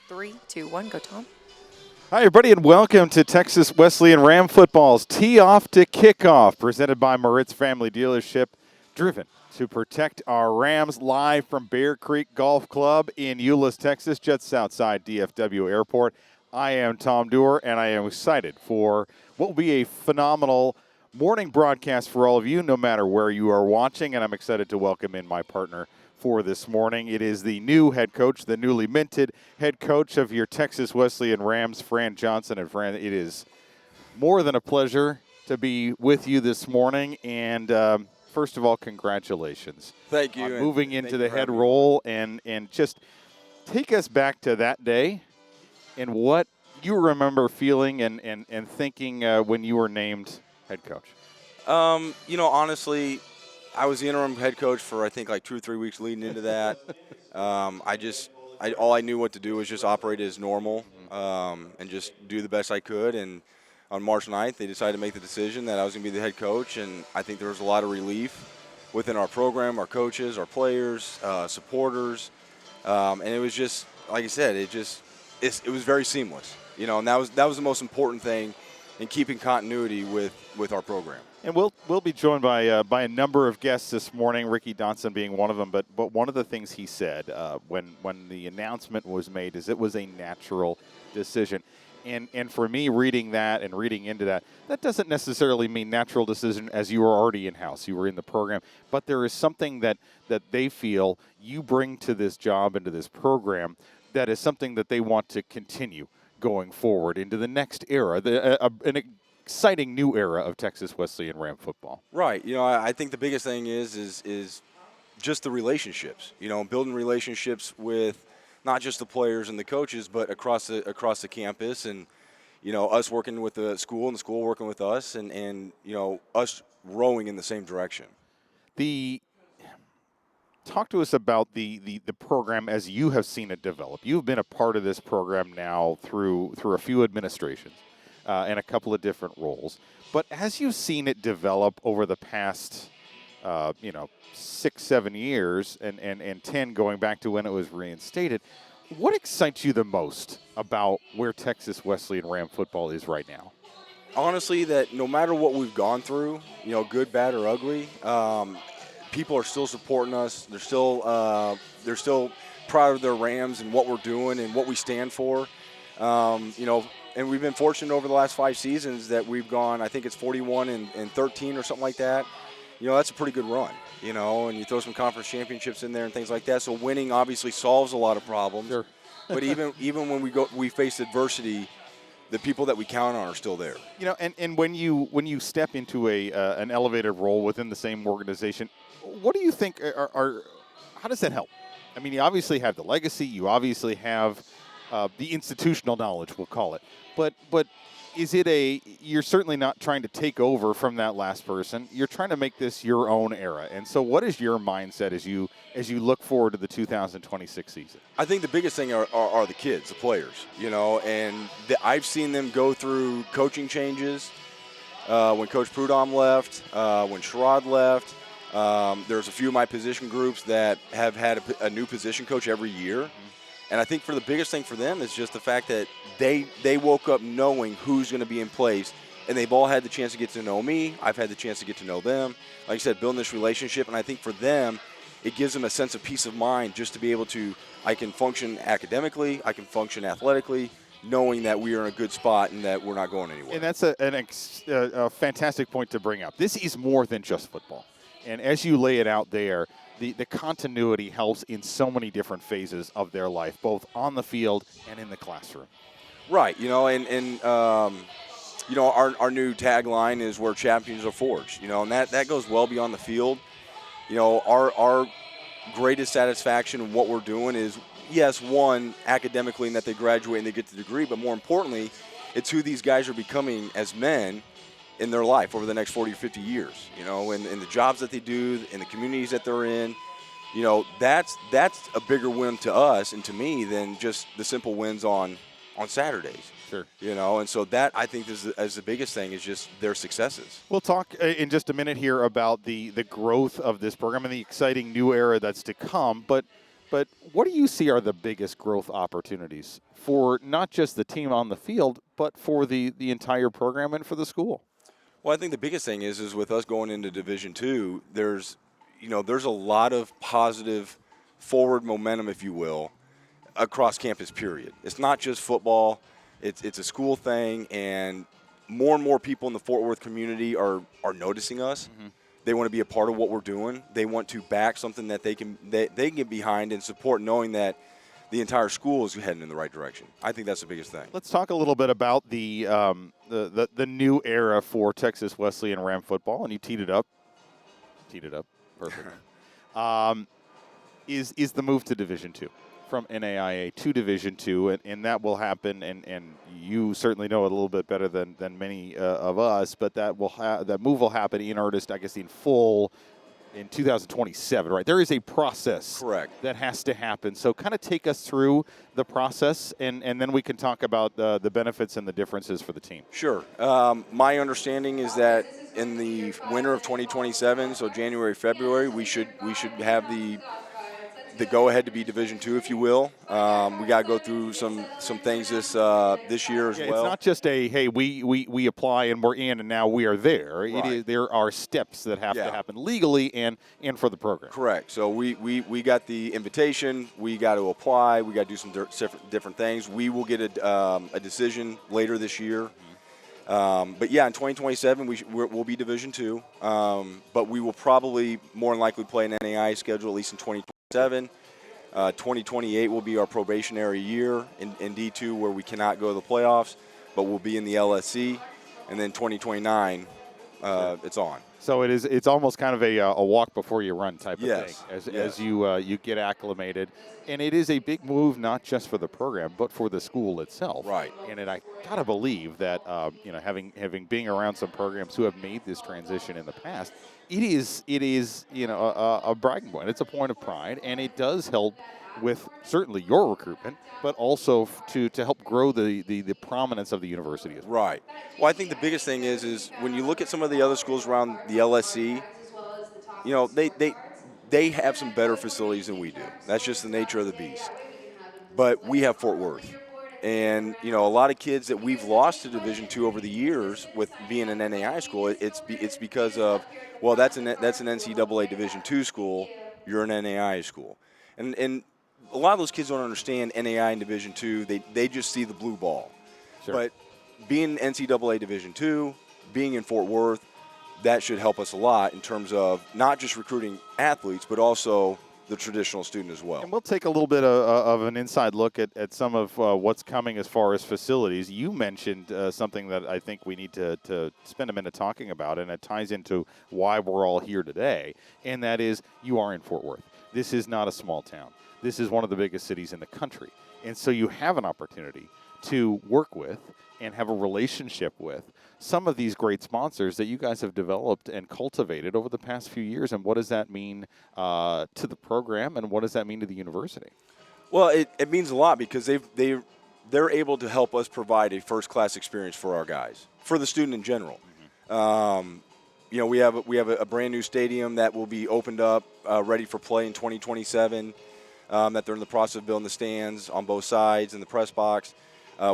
3, 2, 1, go Tom. Hi, everybody, and welcome to Texas Wesleyan Ram Football's Tee Off to Kickoff, presented by Moritz Family Dealership, driven to protect our Rams, live from Bear Creek Golf Club in Euless, Texas, just outside DFW Airport. I am Tom Duerr, and I am excited for what will be a phenomenal morning broadcast for all of you, no matter where you are watching, and I'm excited to welcome in my partner for this morning. It is the new head coach, the newly minted head coach of your Texas Wesleyan Rams, Fran Johnson. And Fran, it is more than a pleasure to be with you this morning. And first of all, congratulations. Thank you. On moving into the head role, and just take us back to that day and what you remember feeling and thinking when you were named head coach. Honestly, I was the interim head coach for I think like 2 or 3 weeks leading into that. All I knew what to do was just operate as normal and just do the best I could. And on March 9th, they decided to make the decision that I was going to be the head coach. And I think there was a lot of relief within our program, our coaches, our players, supporters. And it was just, like I said, it was very seamless. And that was the most important thing in keeping continuity with our program. And we'll be joined by a number of guests this morning, Ricky Dotson being one of them. But one of the things he said when the announcement was made is it was a natural decision. And for me, reading that and reading into that, that doesn't necessarily mean natural decision as you were already in-house. You were in the program. But there is something that they feel you bring to this job and to this program that is something that they want to continue going forward into the next era, an exciting new era of Texas Wesleyan Ram football. Right. I think the biggest thing is just the relationships. Building relationships with not just the players and the coaches, but across the campus, and us working with the school and the school working with us, and us rowing in the same direction. Talk to us about the program as you have seen it develop. You've been a part of this program now through a few administrations. And a couple of different roles. But as you've seen it develop over the past, 6, 7 years and 10 going back to when it was reinstated, what excites you the most about where Texas Wesleyan Ram football is right now? Honestly, that no matter what we've gone through, good, bad, or ugly, people are still supporting us. They're still proud of their Rams and what we're doing and what we stand for. And we've been fortunate over the last 5 seasons that we've gone, I think it's 41 and 13 or something like that. That's a pretty good run, and you throw some conference championships in there and things like that. So winning obviously solves a lot of problems. Sure. But even when we face adversity, the people that we count on are still there. And when you step into an elevated role within the same organization, what do you think how does that help? I mean, you obviously have the legacy, you obviously have the institutional knowledge, we'll call it. But is it you're certainly not trying to take over from that last person. You're trying to make this your own era. And so what is your mindset as you look forward to the 2026 season? I think the biggest thing are the kids, the players, and I've seen them go through coaching changes. When Coach Prudhomme left, when Sherrod left, there's a few of my position groups that have had a new position coach every year. And I think for the biggest thing for them is just the fact that they woke up knowing who's going to be in place, and they've all had the chance to get to know me. I've had the chance to get to know them. Like I said, building this relationship, and I think for them, it gives them a sense of peace of mind just to be able to, I can function academically, I can function athletically, knowing that we are in a good spot and that we're not going anywhere. And that's a fantastic point to bring up. This is more than just football. And as you lay it out there, the continuity helps in so many different phases of their life, both on the field and in the classroom. Right, our new tagline is where champions are forged, and that goes well beyond the field. Our greatest satisfaction in what we're doing is, yes, one, academically, and that they graduate and they get the degree, but more importantly, it's who these guys are becoming as men in their life over the next 40 or 50 years, in the jobs that they do, in the communities that they're in. That's a bigger win to us and to me than just the simple wins on Saturdays. Sure. And so that, I think, is the biggest thing is just their successes. We'll talk in just a minute here about the growth of this program and the exciting new era that's to come. But but what do you see are the biggest growth opportunities for not just the team on the field, but for the entire program and for the school? Well, I think the biggest thing is with us going into Division II, there's a lot of positive forward momentum, if you will, across campus, period. It's not just football. It's a school thing, and more people in the Fort Worth community are noticing us. Mm-hmm. They want to be a part of what we're doing. They want to back something that they can get behind and support, knowing that the entire school is heading in the right direction. I think that's the biggest thing. Let's talk a little bit about the new era for Texas Wesleyan Ram football, and you teed it up. Perfect. Is the move to Division II, from NAIA to Division II, and that will happen, and you certainly know it a little bit better than many of us, but that move will happen in earnest, I guess, in full in 2027, right? There is a process correct that has to happen. So kind of take us through the process, and then we can talk about the benefits and the differences for the team. Sure. My understanding is that in the winter of 2027, so January, February, we should have the go-ahead to be Division II, if you will. We got to go through some things this year as well. It's not just hey, we apply and we're in and now we are there. Right. There are steps that have to happen legally and for the program. Correct. So we got the invitation. We got to apply. We got to do some different things. We will get a decision later this year. But yeah, in 2027 we'll be Division II. But we will probably more than likely play an NAIA schedule at least in 2027. 2028 will be our probationary year in D2, where we cannot go to the playoffs, but we'll be in the LSC, and then 2029 it's on. So it's almost kind of a walk before you run type of thing as you get acclimated, and it is a big move not just for the program but for the school itself. Right. And I gotta believe that having being around some programs who have made this transition in the past, it is a bragging point. It's a point of pride, and it does help with certainly your recruitment, but also to help grow the prominence of the university as well. Right. Well, I think the biggest thing is when you look at some of the other schools around the LSC, they have some better facilities than we do. That's just the nature of the beast. But we have Fort Worth. And, a lot of kids that we've lost to Division II over the years with being an NAI school, it's because of, well, that's an NCAA Division II school, you're an NAI school. And a lot of those kids don't understand NAI and Division II. They just see the blue ball. Sure. But being NCAA Division II, being in Fort Worth, that should help us a lot in terms of not just recruiting athletes, but also the traditional student as well. And we'll take a little bit of an inside look at some of what's coming as far as facilities. You mentioned something that I think we need to spend a minute talking about, and it ties into why we're all here today, and that is you are in Fort Worth. This is not a small town. This is one of the biggest cities in the country. And so you have an opportunity to work with and have a relationship with some of these great sponsors that you guys have developed and cultivated over the past few years. And what does that mean to the program, and what does that mean to the university? Well, it means a lot because they're able to help us provide a first-class experience for our guys, for the student in general. Mm-hmm. We have a brand new stadium that will be opened up, ready for play in 2027. That they're in the process of building the stands on both sides and the press box.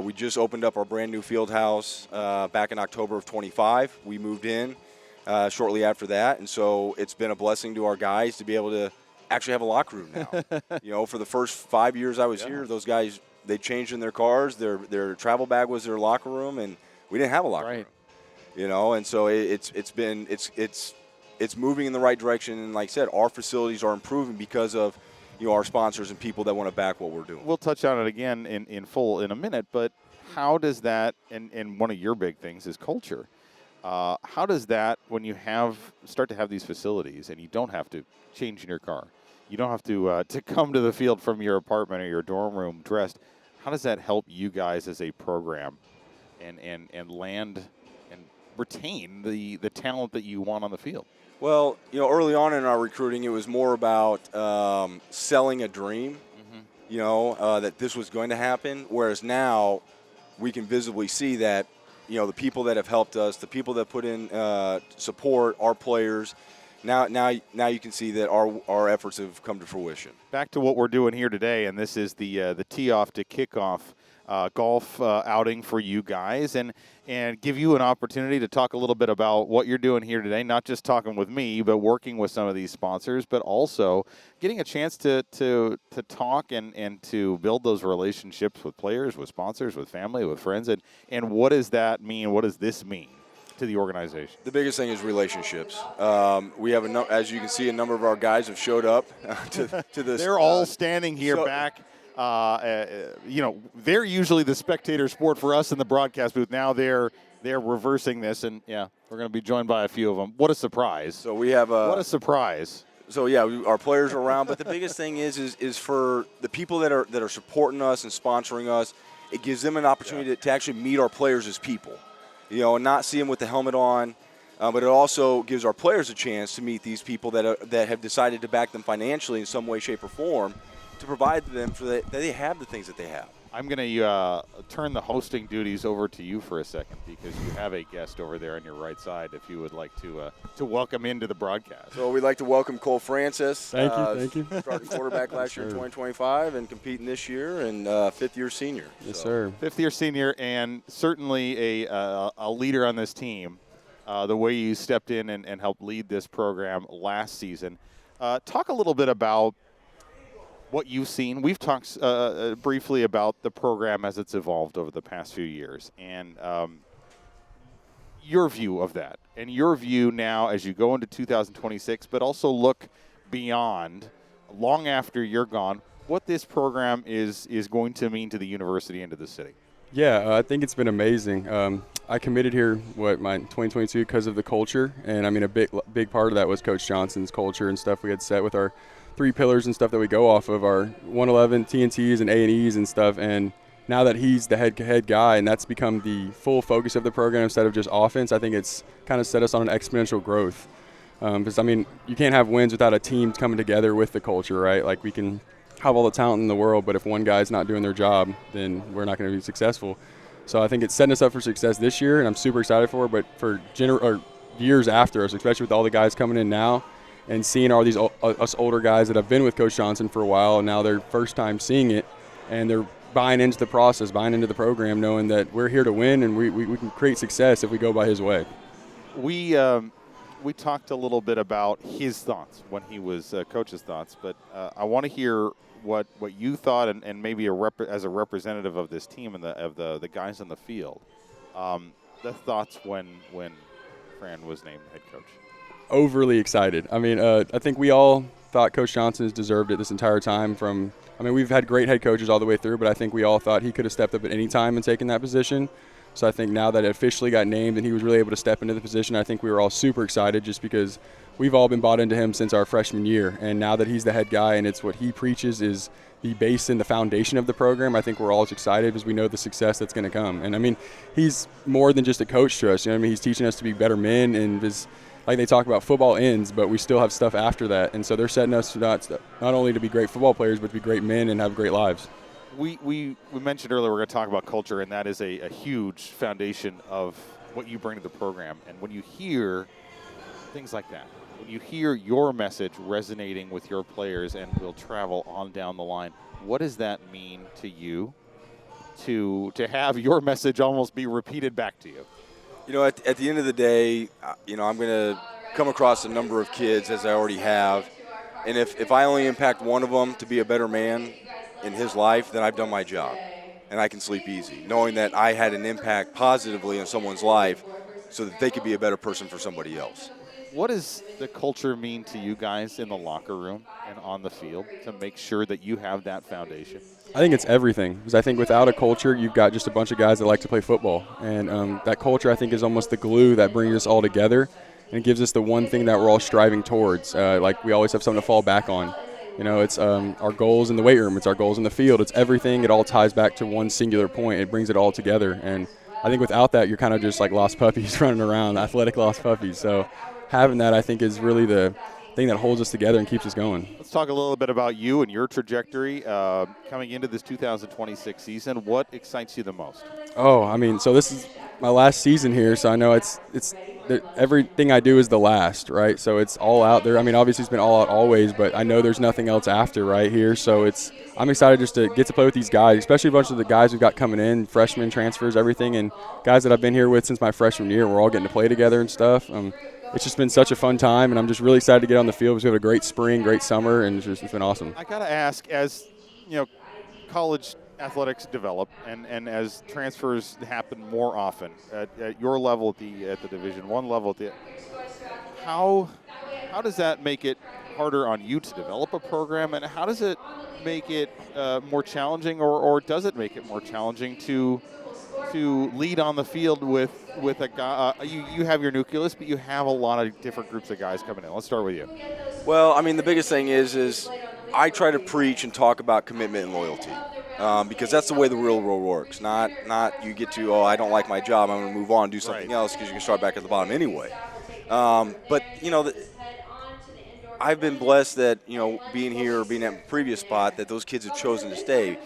We just opened up our brand new field house back in October of 25. We moved in shortly after that, and so it's been a blessing to our guys to be able to actually have a locker room now. For the first 5 years I was here, those guys, they changed in their cars. Their travel bag was their locker room, and we didn't have a locker room. And so it's moving in the right direction. And like I said, our facilities are improving because of our sponsors and people that want to back what we're doing. We'll touch on it again in full in a minute, but how does that, and one of your big things is culture, how does that, when you start to have these facilities and you don't have to change in your car, you don't have to come to the field from your apartment or your dorm room dressed, how does that help you guys as a program and land and retain the talent that you want on the field? Well, early on in our recruiting, it was more about selling a dream, that this was going to happen, whereas now we can visibly see that, the people that have helped us, the people that put in support, our players, now you can see that our efforts have come to fruition. Back to what we're doing here today, and this is the tee off to kickoff golf outing for you guys, and give you an opportunity to talk a little bit about what you're doing here today. Not just talking with me, but working with some of these sponsors, but also getting a chance to talk and to build those relationships with players, with sponsors, with family, with friends, and what does that mean? What does this mean to the organization? The biggest thing is relationships. We have as you can see, a number of our guys have showed up to this. They're all standing here back. They're usually the spectator sport for us in the broadcast booth. Now they're reversing this, and yeah, we're going to be joined by a few of them. What a surprise! So we have what a surprise. So yeah, our players are around, but the biggest thing is for the people that are supporting us and sponsoring us. It gives them an opportunity to actually meet our players as people, and not see them with the helmet on. But it also gives our players a chance to meet these people that have decided to back them financially in some way, shape, or form, to provide to them that they have the things that they have. I'm going to turn the hosting duties over to you for a second, because you have a guest over there on your right side, if you would like to welcome into the broadcast. So we'd like to welcome Cole Francis. Thank you. Starting quarterback last year in 2025 and competing this year, and fifth-year senior. Yes, sir. Fifth-year senior, and certainly a leader on this team. The way you stepped in and helped lead this program last season. Talk a little bit about what you've seen. We've talked briefly about the program as it's evolved over the past few years, and your view of that, and your view now as you go into 2026, but also look beyond, long after you're gone, what this program is going to mean to the university and to the city. Yeah, I think it's been amazing. I committed here, my 2022 because of the culture, and I mean a big part of that was Coach Johnson's culture and stuff we had set with our 3 pillars and stuff that we go off of, our 111 TNTs and A&Es and stuff. And now that he's the head guy, and that's become the full focus of the program instead of just offense, I think it's kind of set us on an exponential growth. Because I mean, you can't have wins without a team coming together with the culture, right? Like, we can have all the talent in the world, but if one guy's not doing their job, then we're not going to be successful. So I think it's setting us up for success this year, and I'm super excited for it. But for years after us, especially with all the guys coming in now, and seeing all these us older guys that have been with Coach Johnson for a while, and now they're first time seeing it, and they're buying into the process, buying into the program, knowing that we're here to win, and we can create success if we go by his way. We talked a little bit about his thoughts when he was Coach's thoughts, but I want to hear what you thought, and maybe as a representative of this team and of the guys on the field, the thoughts when Fran was named head coach. Overly excited. I mean, I think we all thought Coach Johnson has deserved it this entire time. We've had great head coaches all the way through, but I think we all thought he could have stepped up at any time and taken that position. So I think now that it officially got named and he was really able to step into the position, I think we were all super excited, just because we've all been bought into him since our freshman year. And now that he's the head guy and it's what he preaches is the base and the foundation of the program, I think we're all as excited because we know the success that's going to come. And I mean, he's more than just a coach to us. He's teaching us to be better men, and like they talk about, football ends, but we still have stuff after that. And so they're setting us not only to be great football players, but to be great men and have great lives. We mentioned earlier we're going to talk about culture, and that is a huge foundation of what you bring to the program. And when you hear things like that, when you hear your message resonating with your players and will travel on down the line, what does that mean to you to have your message almost be repeated back to you? At the end of the day, I'm going to come across a number of kids, as I already have, and if I only impact one of them to be a better man in his life, then I've done my job, and I can sleep easy, knowing that I had an impact positively in someone's life so that they could be a better person for somebody else. What does the culture mean to you guys in the locker room and on the field to make sure that you have that foundation? I think it's everything, because I think without a culture, you've got just a bunch of guys that like to play football. And that culture, I think, is almost the glue that brings us all together and gives us the one thing that we're all striving towards. Like, we always have something to fall back on. It's our goals in the weight room. It's our goals in the field. It's everything. It all ties back to one singular point. It brings it all together. And I think without that, you're kind of just like lost puppies running around, athletic lost puppies. So having that, I think, is really the thing that holds us together and keeps us going. Let's talk a little bit about you and your trajectory coming into this 2026 season. What excites you the most? So this is my last season here, so I know it's everything I do is the last, right? So it's all out there. I mean, obviously it's been all out always, but I know there's nothing else after right here. So I'm excited just to get to play with these guys, especially a bunch of the guys we've got coming in, freshmen, transfers, everything, and guys that I've been here with since my freshman year. We're all getting to play together and stuff. It's just been such a fun time, and I'm just really excited to get on the field. We had a great spring, great summer, and it's been awesome. I got to ask, as college athletics develop and as transfers happen more often at your level at the Division I level, how does that make it harder on you to develop a program, and how does it make it more challenging, or does it make it more challenging to lead on the field with a guy? You have your nucleus, but you have a lot of different groups of guys coming in. Let's start with you. Well, I mean, the biggest thing is I try to preach and talk about commitment and loyalty, because that's the way the real world works. Not you get to, I don't like my job, I'm going to move on and do something else, because you can start back at the bottom anyway. But I've been blessed that being here or being at the previous spot, that those kids have chosen to stay.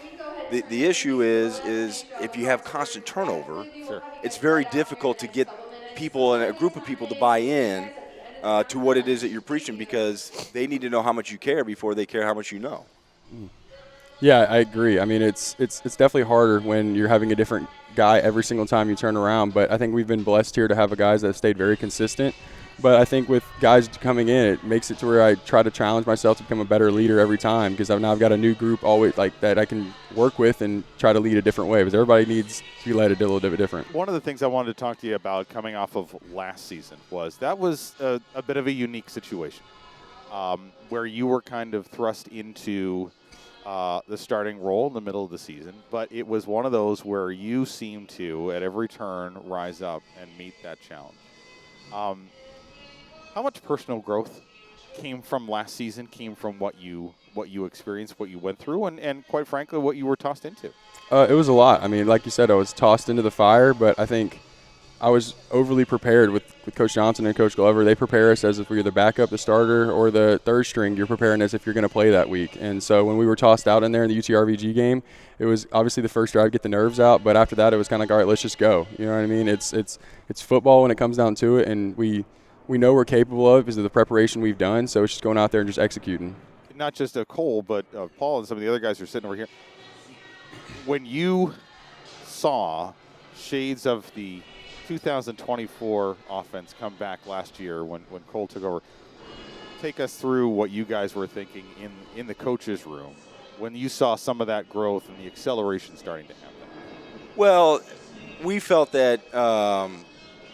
The issue is if you have constant turnover, it's very difficult to get people and a group of people to buy in to what it is that you're preaching, because they need to know how much you care before they care how much you know. Yeah, I agree. I mean, it's definitely harder when you're having a different guy every single time you turn around, but I think we've been blessed here to have guys that have stayed very consistent. But I think with guys coming in, it makes it to where I try to challenge myself to become a better leader every time, because now I've got a new group always like that I can work with and try to lead a different way, because everybody needs to be led a little bit different. One of the things I wanted to talk to you about coming off of last season was a bit of a unique situation where you were kind of thrust into the starting role in the middle of the season, but it was one of those where you seemed to, at every turn, rise up and meet that challenge. How much personal growth came from last season, came from what you experienced, what you went through, and quite frankly, what you were tossed into? It was a lot. I mean, like you said, I was tossed into the fire, but I think I was overly prepared with Coach Johnson and Coach Glover. They prepare us as if we're the backup, the starter, or the third string. You're preparing as if you're going to play that week. And so when we were tossed out in there in the UTRVG game, it was obviously the first drive, get the nerves out, but after that it was kind of like, all right, let's just go. You know what I mean? It's football when it comes down to it, and we know we're capable of because of the preparation we've done, so it's just going out there and just executing. Not just Cole, but Paul and some of the other guys who are sitting over here. When you saw shades of the 2024 offense come back last year when Cole took over, take us through what you guys were thinking in the coach's room when you saw some of that growth and the acceleration starting to happen. Well, we felt that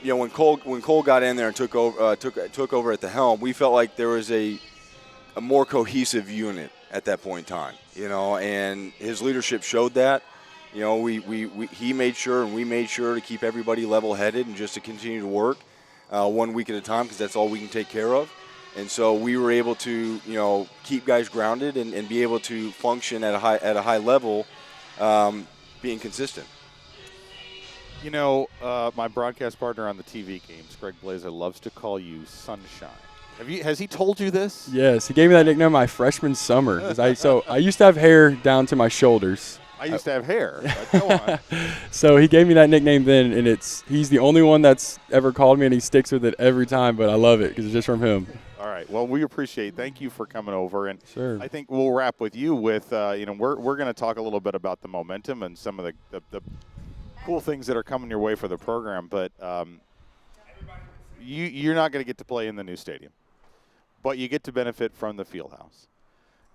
when Cole got in there and took over at the helm, we felt like there was a more cohesive unit at that point in time. And his leadership showed that. He made sure and we made sure to keep everybody level-headed and just to continue to work 1 week at a time, because that's all we can take care of. And so we were able to keep guys grounded and be able to function at a high level, being consistent. My broadcast partner on the TV games, Greg Blazer, loves to call you Sunshine. Has he told you this? Yes, he gave me that nickname my freshman summer. I used to have hair down to my shoulders. I used to have hair. Go on. So he gave me that nickname then, and he's the only one that's ever called me, and he sticks with it every time, but I love it because it's just from him. All right. Well, we appreciate it. Thank you for coming over. And sure. I think we'll wrap with you with, we're going to talk a little bit about the momentum and some of the cool things that are coming your way for the program, but you're not going to get to play in the new stadium, but you get to benefit from the field house.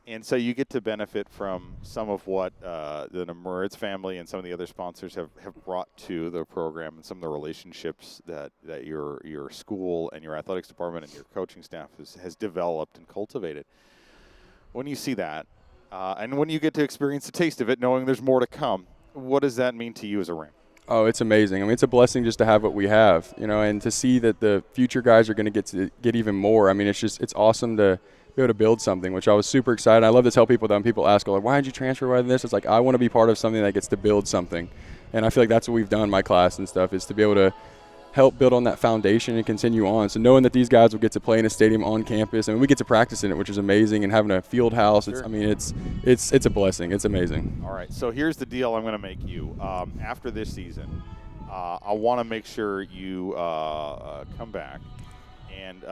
And so you get to benefit from some of what the Moritz family and some of the other sponsors have brought to the program, and some of the relationships that your school and your athletics department and your coaching staff has developed and cultivated. When you see that, and when you get to experience the taste of it, knowing there's more to come, what does that mean to you as a Ram? Oh, it's amazing. I mean, it's a blessing just to have what we have, and to see that the future guys are going to get even more. I mean, it's awesome to be able to build something, which I was super excited. I love to tell people that when people ask, like, why did you transfer rather than this? It's like, I want to be part of something that gets to build something. And I feel like that's what we've done in my class and stuff, is to be able to help build on that foundation and continue on. So knowing that these guys will get to play in a stadium on campus, and we get to practice in it, which is amazing, and having a field house, sure. It's a blessing. It's amazing. All right, so here's the deal I'm going to make you. After this season, I want to make sure you come back, and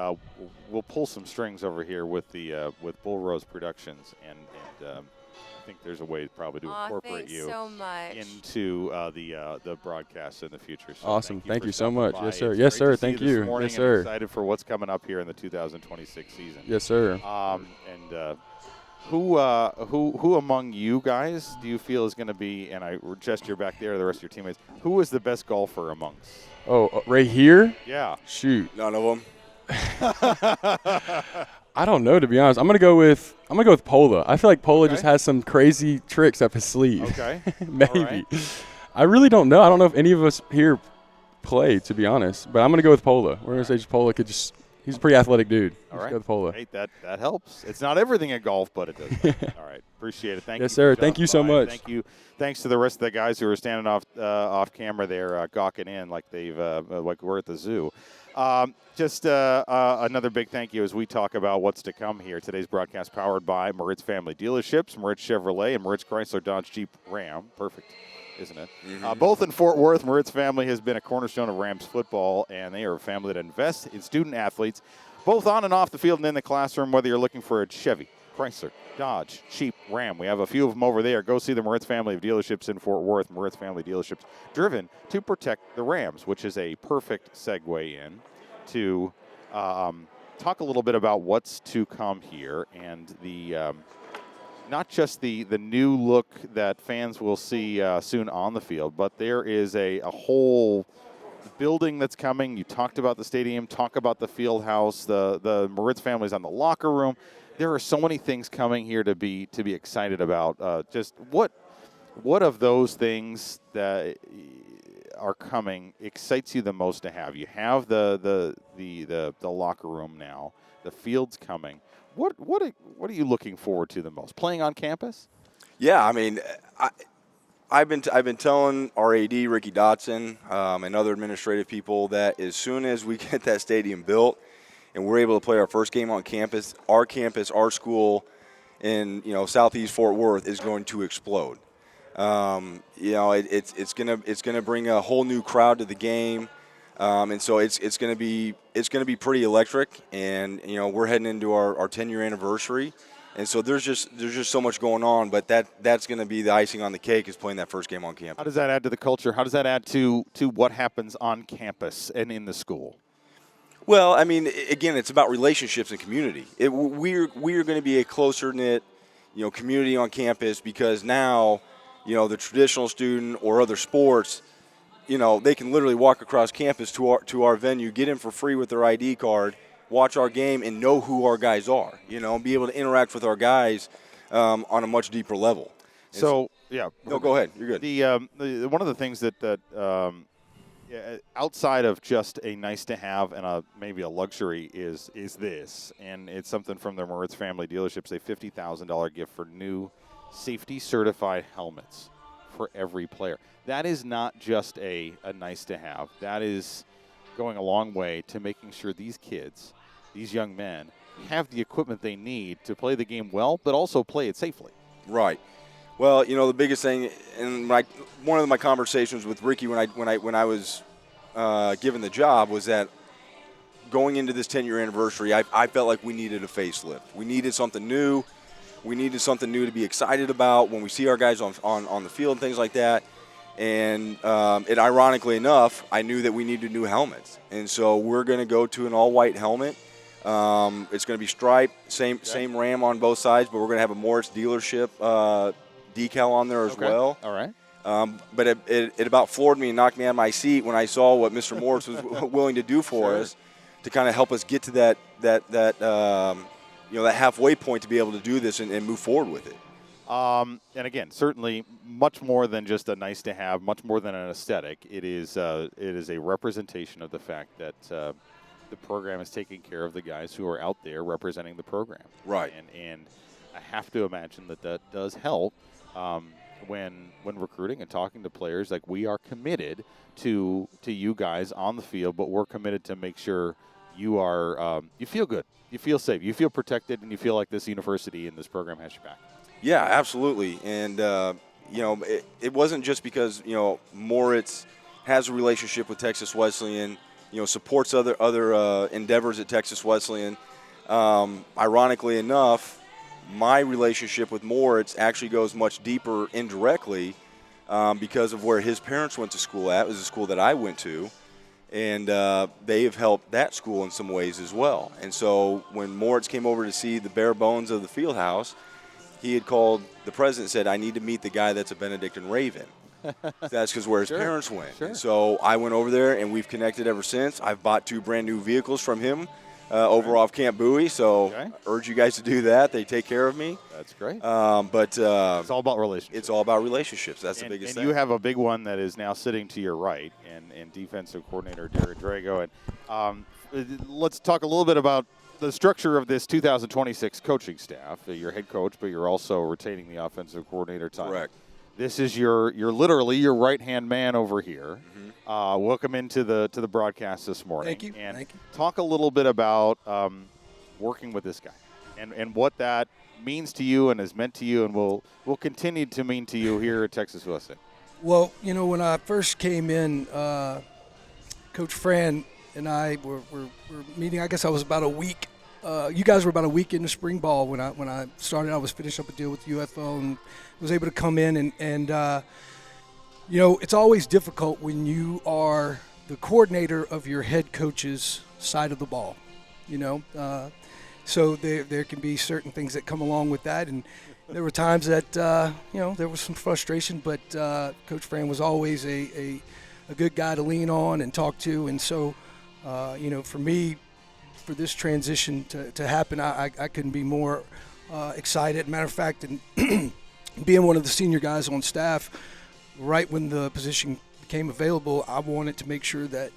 we'll pull some strings over here with the with Bull Rose Productions, and I think there's a way probably to incorporate you so much. into the broadcast in the future. So awesome. Thank you so much. by. Yes, sir. It's Yes, great sir. to see Thank this you. morning Yes, and sir. excited for what's coming up here in the 2026 season. Yes, sir. Who among you guys do you feel is going to be, and I gesture back there to the rest of your teammates, who is the best golfer amongst? Oh, right here? Yeah. Shoot. None of them. I don't know, to be honest. I'm gonna go with Pola. I feel like Pola just has some crazy tricks up his sleeve. Okay. Maybe. Right. I really don't know. I don't know if any of us here play, to be honest. But I'm gonna go with Pola. We're gonna say just Pola could just. He's a pretty athletic dude. All Let's right. go with Pola. Hey, that helps. It's not everything in golf, but it does. All right. Appreciate it. Thank you. Yes, sir. for Thank you so dropping by. much. Thank you. Thanks to the rest of the guys who are standing off camera there, gawking in like they've like we're at the zoo. Just another big thank you as we talk about what's to come here. Today's broadcast powered by Moritz Family Dealerships, Moritz Chevrolet, and Moritz Chrysler Dodge Jeep Ram. Perfect, isn't it? Mm-hmm. Both in Fort Worth, Moritz Family has been a cornerstone of Rams football, and they are a family that invests in student athletes, both on and off the field and in the classroom, whether you're looking for a Chevy, Chrysler, Dodge, Jeep, Ram. We have a few of them over there. Go see the Moritz Family of Dealerships in Fort Worth. Moritz Family Dealerships, driven to protect the Rams, which is a perfect segue in to talk a little bit about what's to come here and the not just the new look that fans will see soon on the field, but there is a whole building that's coming. You talked about the stadium, talk about the field house, the Moritz family's on the locker room. There are so many things coming here to be excited about. Just what of those things that are coming excites you the most to have? You have the locker room now. The field's coming. What are you looking forward to the most? Playing on campus? Yeah, I mean, I've been telling our AD Ricky Dotson and other administrative people that as soon as we get that stadium built and we're able to play our first game on campus, our school in Southeast Fort Worth is going to explode. It's gonna bring a whole new crowd to the game, and so it's gonna be pretty electric. And we're heading into our 10-year anniversary. And so there's just so much going on, but that's going to be the icing on the cake is playing that first game on campus. How does that add to the culture? How does that add to what happens on campus and in the school? Well, I mean, again, it's about relationships and community. We're going to be a closer knit, community on campus because now, the traditional student or other sports, they can literally walk across campus to our venue, get in for free with their ID card, watch our game, and know who our guys are, and be able to interact with our guys on a much deeper level. So, yeah. No, go ahead. You're good. The one of the things that outside of just a nice to have and maybe a luxury is this, and it's something from the Moritz Family Dealerships, a $50,000 gift for new safety certified helmets for every player. That is not just a nice to have. That is going a long way to making sure these kids, these young men, have the equipment they need to play the game well, but also play it safely. Right. Well, the biggest thing, and one of my conversations with Ricky when I was given the job was that going into this 10-year anniversary, I felt like we needed a facelift. We needed something new. We needed something new to be excited about when we see our guys on the field and things like that. And ironically enough, I knew that we needed new helmets. And so we're going to go to an all-white helmet. It's going to be striped, same Ram on both sides, but we're going to have a Moritz dealership decal on there as well. All right. But it about floored me and knocked me out of my seat when I saw what Mr. Moritz was willing to do for us to kind of help us get to that halfway point to be able to do this and move forward with it. And again, certainly much more than just a nice to have, much more than an aesthetic. It is a representation of the fact that the program is taking care of the guys who are out there representing the program. Right. And I have to imagine that does help when recruiting and talking to players. Like, we are committed to you guys on the field, but we're committed to make sure you are you feel good, you feel safe, you feel protected, and you feel like this university and this program has your back. Yeah, absolutely. And, it wasn't just because, Moritz has a relationship with Texas Wesleyan, supports other endeavors at Texas Wesleyan. Ironically enough, my relationship with Moritz actually goes much deeper indirectly because of where his parents went to school at. It was a school that I went to, and they have helped that school in some ways as well. And so when Moritz came over to see the bare bones of the field house, he had called the president and said, I need to meet the guy that's a Benedictine Raven. That's because where his parents went. Sure. And so I went over there, and we've connected ever since. I've bought 2 brand new vehicles from him over off Camp Bowie, so I urge you guys to do that. They take care of me. That's great. But it's all about relationships. It's all about relationships. That's the biggest thing. And you have a big one that is now sitting to your right, and defensive coordinator Derek Drago. And let's talk a little bit about the structure of this 2026 coaching staff. You're head coach, but you're also retaining the offensive coordinator title. Correct. This is you're literally your right-hand man over here. Mm-hmm. Welcome into the broadcast this morning. Thank you. And Thank you. talk a little bit about working with this guy and what that means to you and has meant to you and will continue to mean to you here at Texas Wesleyan. Well, when I first came in, Coach Fran and I were meeting. I guess I was about a week. You guys were about a week into spring ball when I started. I was finishing up a deal with UFO and was able to come in and it's always difficult when you are the coordinator of your head coach's side of the ball, so there can be certain things that come along with that, and there were times that there was some frustration, but Coach Fran was always a good guy to lean on and talk to, and so for me, for this transition to happen, I couldn't be more excited. Matter of fact, and being one of the senior guys on staff, right when the position became available, I wanted to make sure that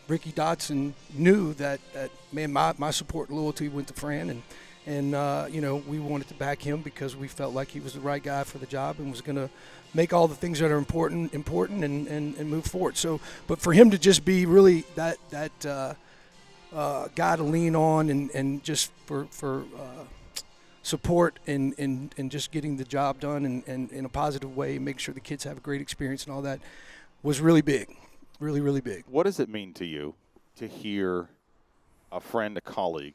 Ricky Dotson knew that my support and loyalty went to Fran, and we wanted to back him because we felt like he was the right guy for the job and was going to make all the things that are important and move forward. So, but for him to just be really that guy to lean on and just for support and just getting the job done and in a positive way and make sure the kids have a great experience and all that was really big, really, really big. What does it mean to you to hear a friend, a colleague,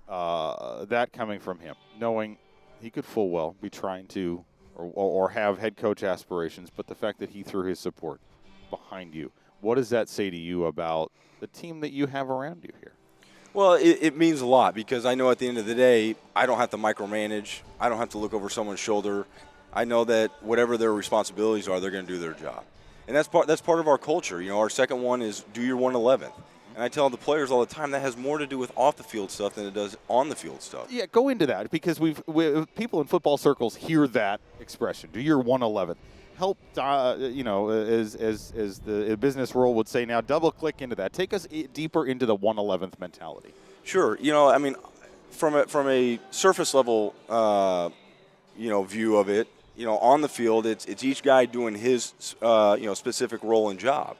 that coming from him, knowing he could full well be trying to or have head coach aspirations, but the fact that he threw his support behind you, what does that say to you about the team that you have around you here? Well, it means a lot because I know at the end of the day, I don't have to micromanage. I don't have to look over someone's shoulder. I know that whatever their responsibilities are, they're going to do their job. And that's part of our culture. Our second one is do your 111th. And I tell the players all the time that has more to do with off-the-field stuff than it does on-the-field stuff. Yeah, go into that because people in football circles hear that expression, do your 111th. Help, as the business world would say now, double-click into that. Take us deeper into the 111th mentality. Sure. From a surface level, view of it, on the field, it's each guy doing his, specific role and job.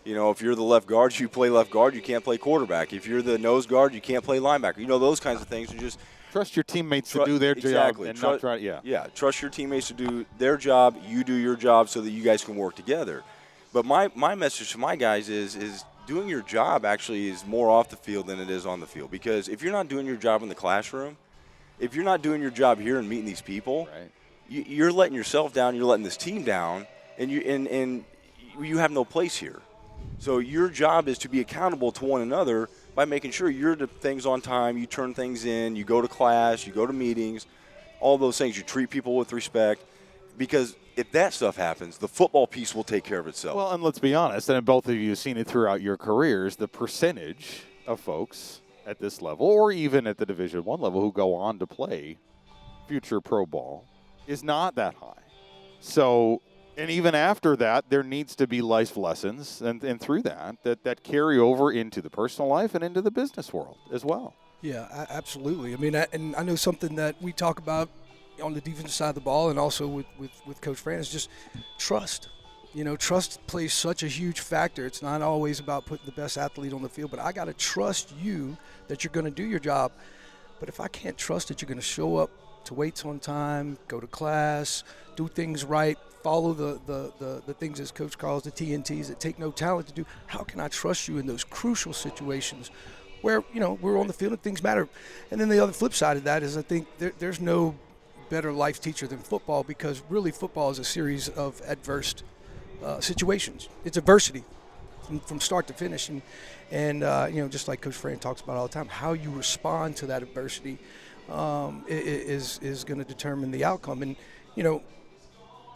If you're the left guard, you play left guard. You can't play quarterback. If you're the nose guard, you can't play linebacker. Those kinds of things. You just trust your teammates to do their job and not try. Yeah. Trust your teammates to do their job. You do your job so that you guys can work together. But my message to my guys is doing your job actually is more off the field than it is on the field. Because if you're not doing your job in the classroom, if you're not doing your job here and meeting these people, right, you're letting yourself down. You're letting this team down, and you have no place here. So your job is to be accountable to one another by making sure you're the things on time, you turn things in, you go to class, you go to meetings, all those things. You treat people with respect. Because if that stuff happens, the football piece will take care of itself. Well, and let's be honest, and both of you have seen it throughout your careers, the percentage of folks at this level or even at the Division I level who go on to play future pro ball is not that high. So, and even after that, there needs to be life lessons and through that carry over into the personal life and into the business world as well. Yeah, absolutely. I mean, and I know something that we talk about on the defensive side of the ball and also with Coach Fran is just trust. Trust plays such a huge factor. It's not always about putting the best athlete on the field, but I got to trust you that you're going to do your job. But if I can't trust that you're going to show up to weights on time, go to class, do things right, follow the things as Coach calls the TNTs that take no talent to do. How can I trust you in those crucial situations where, we're on the field and things matter? And then the other flip side of that is I think there's no better life teacher than football, because really football is a series of adverse situations. It's adversity from start to finish. And just like Coach Fran talks about all the time, how you respond to that adversity is going to determine the outcome. And,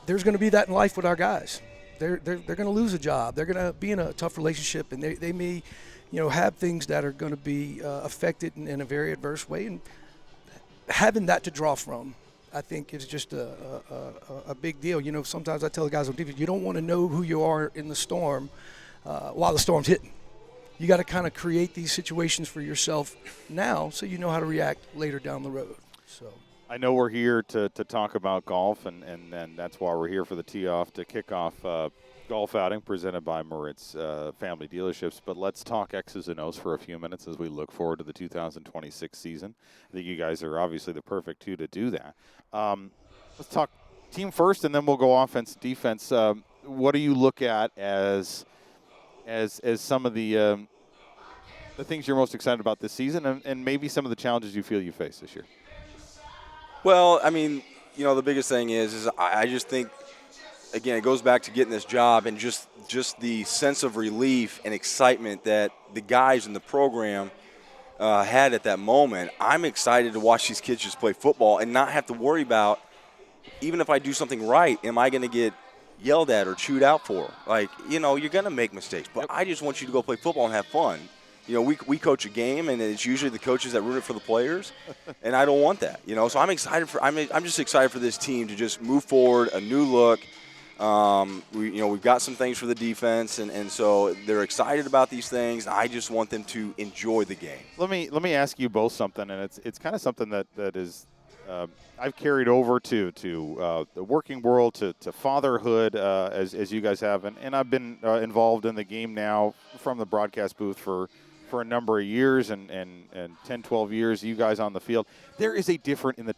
there's going to be that in life with our guys. They're going to lose a job. They're going to be in a tough relationship, and they may, have things that are going to be affected in a very adverse way. And having that to draw from, I think, is just a big deal. Sometimes I tell the guys on defense, you don't want to know who you are in the storm while the storm's hitting. You got to kind of create these situations for yourself now so you know how to react later down the road. So I know we're here to talk about golf, and that's why we're here for the tee-off to kickoff golf outing presented by Moritz Family Dealerships. But let's talk X's and O's for a few minutes as we look forward to the 2026 season. I think you guys are obviously the perfect two to do that. Let's talk team first, and then we'll go offense, defense. What do you look at as some of the things you're most excited about this season, and maybe some of the challenges you feel you face this year? Well, I mean, the biggest thing is I just think, again, it goes back to getting this job and just the sense of relief and excitement that the guys in the program had at that moment. I'm excited to watch these kids just play football and not have to worry about, even if I do something right, am I going to get yelled at or chewed out for? Like, you're going to make mistakes, but I just want you to go play football and have fun. We coach a game, and it's usually the coaches that root it for the players, and I don't want that. So I'm excited I'm just excited for this team to just move forward, a new look. We've got some things for the defense, and so they're excited about these things. I just want them to enjoy the game. Let me ask you both something, and it's kind of something that is I've carried over to the working world, to fatherhood, as you guys have, and I've been involved in the game now from the broadcast booth for a number of years, and 10, 12 years, you guys on the field. There's a difference in the